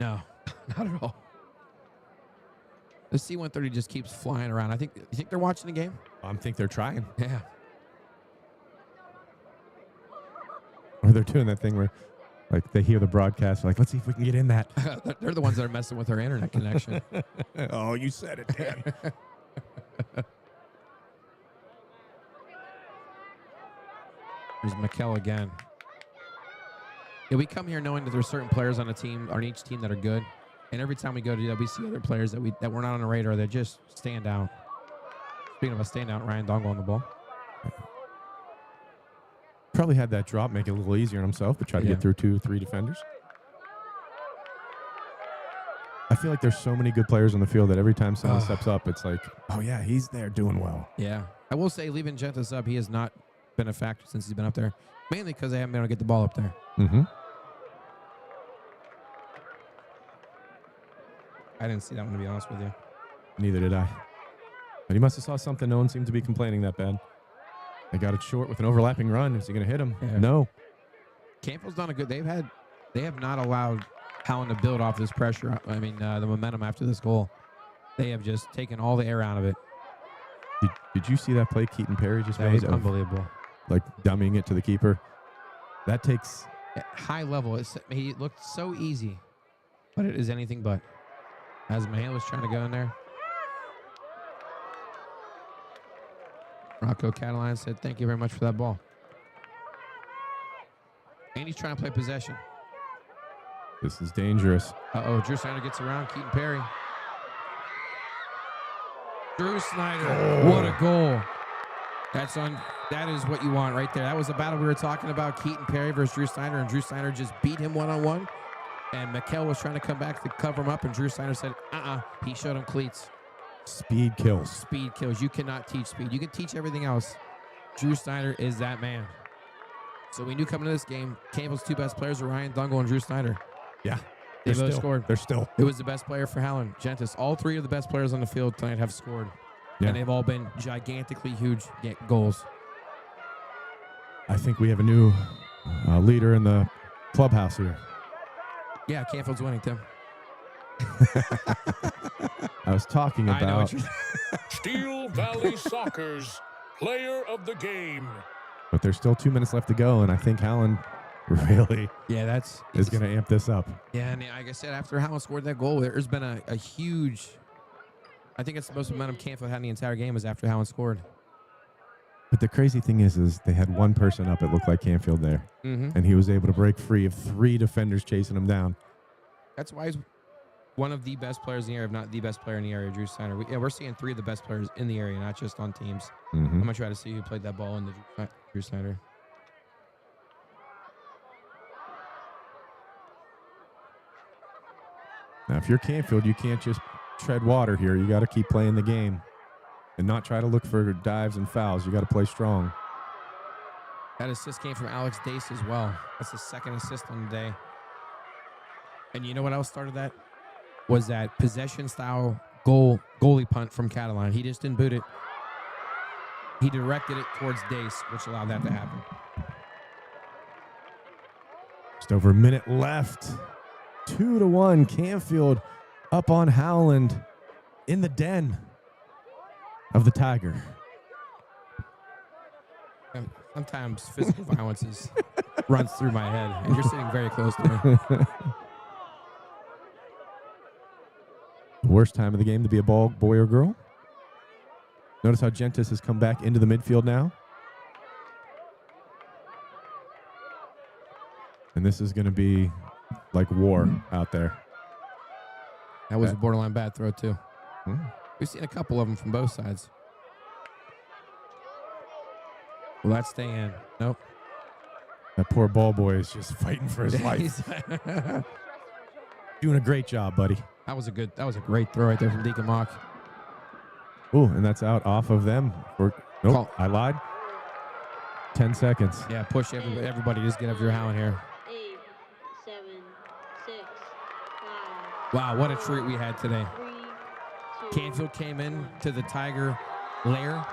No, not at all. The C-130 just keeps flying around. You think they're watching the game? I think they're trying. Yeah. Or they're doing that thing where, like, they hear the broadcast, like, let's see if we can get in that. They're the ones that are messing with our internet connection. Oh, you said it, Dan. There's Mikel again. Yeah, we come here knowing that there's certain players on a team, on each team that are good. And every time we go to do that, we see other players that we're not on the radar that just stand out. Speaking of a standout, Ryan Dongle on the ball. Probably had that drop make it a little easier on himself, but try to Yeah. get through 2 or 3 defenders. I feel like there's so many good players on the field that every time someone steps up, it's like, oh, yeah, he's there doing well. Yeah. I will say, leaving Gentis up, he has not been a factor since he's been up there. Mainly because they haven't been able to get the ball up there. Mm-hmm. I didn't see that one, to be honest with you. Neither did I. But he must have saw something. No one seemed to be complaining that bad. They got it short with an overlapping run. Is he going to hit him? Yeah. No. Canfield's done a good. They have not allowed Howland to build off this pressure. I mean, the momentum after this goal. They have just taken all the air out of it. Did you see that play Keaton Perry just That made? was of, unbelievable. like, dummying it to the keeper. That takes... High level. He looked so easy, but it is anything but. As Mahale was trying to go in there. Rocco Catalan said, thank you very much for that ball. And he's trying to play possession. This is dangerous. Uh-oh, Drew Snyder gets around Keaton Perry. Drew Snyder, what a goal. That is what you want right there. That was the battle we were talking about, Keaton Perry versus Drew Snyder, and Drew Snyder just beat him one-on-one. And Mikel was trying to come back to cover him up, and Drew Snyder said, he showed him cleats. Speed kills. Speed kills. You cannot teach speed. You can teach everything else. Drew Snyder is that man. So we knew coming to this game, Canfield's 2 best players are Ryan Dongle and Drew Snyder. Yeah. They They're both still, scored. They're still. It was the best player for Howland, Gentis. All 3 of the best players on the field tonight have scored. Yeah. And they've all been gigantically huge goals. I think we have a new leader in the clubhouse here. Yeah, Canfield's winning, Tim. I was talking I know about... what you're Steel Valley Soccer's player of the game. But there's still 2 minutes left to go, and I think Howland really Yeah, is going to amp this up. Yeah, and like I said, after Howland scored that goal, there's been a huge... I think it's the most momentum Canfield had in the entire game was after Howland scored. But the crazy thing is they had one person up, it looked like Canfield there. Mm-hmm. And he was able to break free of 3 defenders chasing him down. That's why he's one of the best players in the area, if not the best player in the area, Drew Snyder. We're seeing 3 of the best players in the area, not just on teams. Mm-hmm. I'm going to try to see who played that ball in the Drew Snyder. Now, if you're Canfield, you can't just tread water here. You got to keep playing the game and not try to look for dives and fouls. You got to play strong. That assist came from Alex Dace as well. That's the 2nd assist on the day. And you know what else started that? Was that possession-style goalie punt from Catalan. He just didn't boot it. He directed it towards Dace, which allowed that to happen. Just over a minute left. 2-1. Canfield up on Howland in the den of the Tiger. Sometimes physical violence runs through my head, and you're sitting very close to me. Worst time of the game to be a boy or girl. Notice how Gentis has come back into the midfield now. and this is going to be like war out there. That was a borderline bad throw, too. Hmm. We've seen a couple of them from both sides. Will that stay in? Nope. That poor ball boy is just fighting for his life. Doing a great job, buddy. That was a great throw right there from Deacon Mock. Ooh, and that's out off of them. Nope, Call. I lied. 10 seconds. Yeah, push everybody. Just get up your Howland here. 8, 7, 6, 5. Wow, what a treat we had today. 3, 2, Canfield came in to the Tiger lair,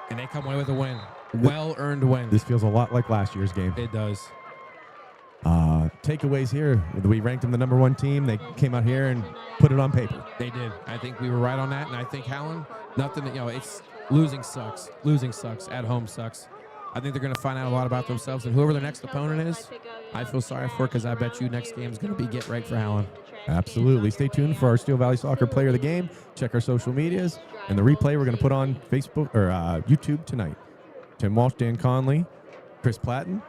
and they come away with a win. Well-earned win. This feels a lot like last year's game. It does. Takeaways here. We ranked them the #1 team. They came out here and put it on paper. They did. I think we were right on that, and I think Howland, nothing, it's losing sucks. Losing sucks. At home sucks. I think they're going to find out a lot about themselves, and whoever their next opponent is, I feel sorry for, because I bet you next game is going to be get right for Howland. Absolutely. Stay tuned for our Steel Valley Soccer Player of the Game. Check our social medias, and the replay we're going to put on Facebook or YouTube tonight. Tim Walsh, Dan Conley, Chris Platten.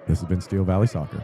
This has been Steel Valley Soccer.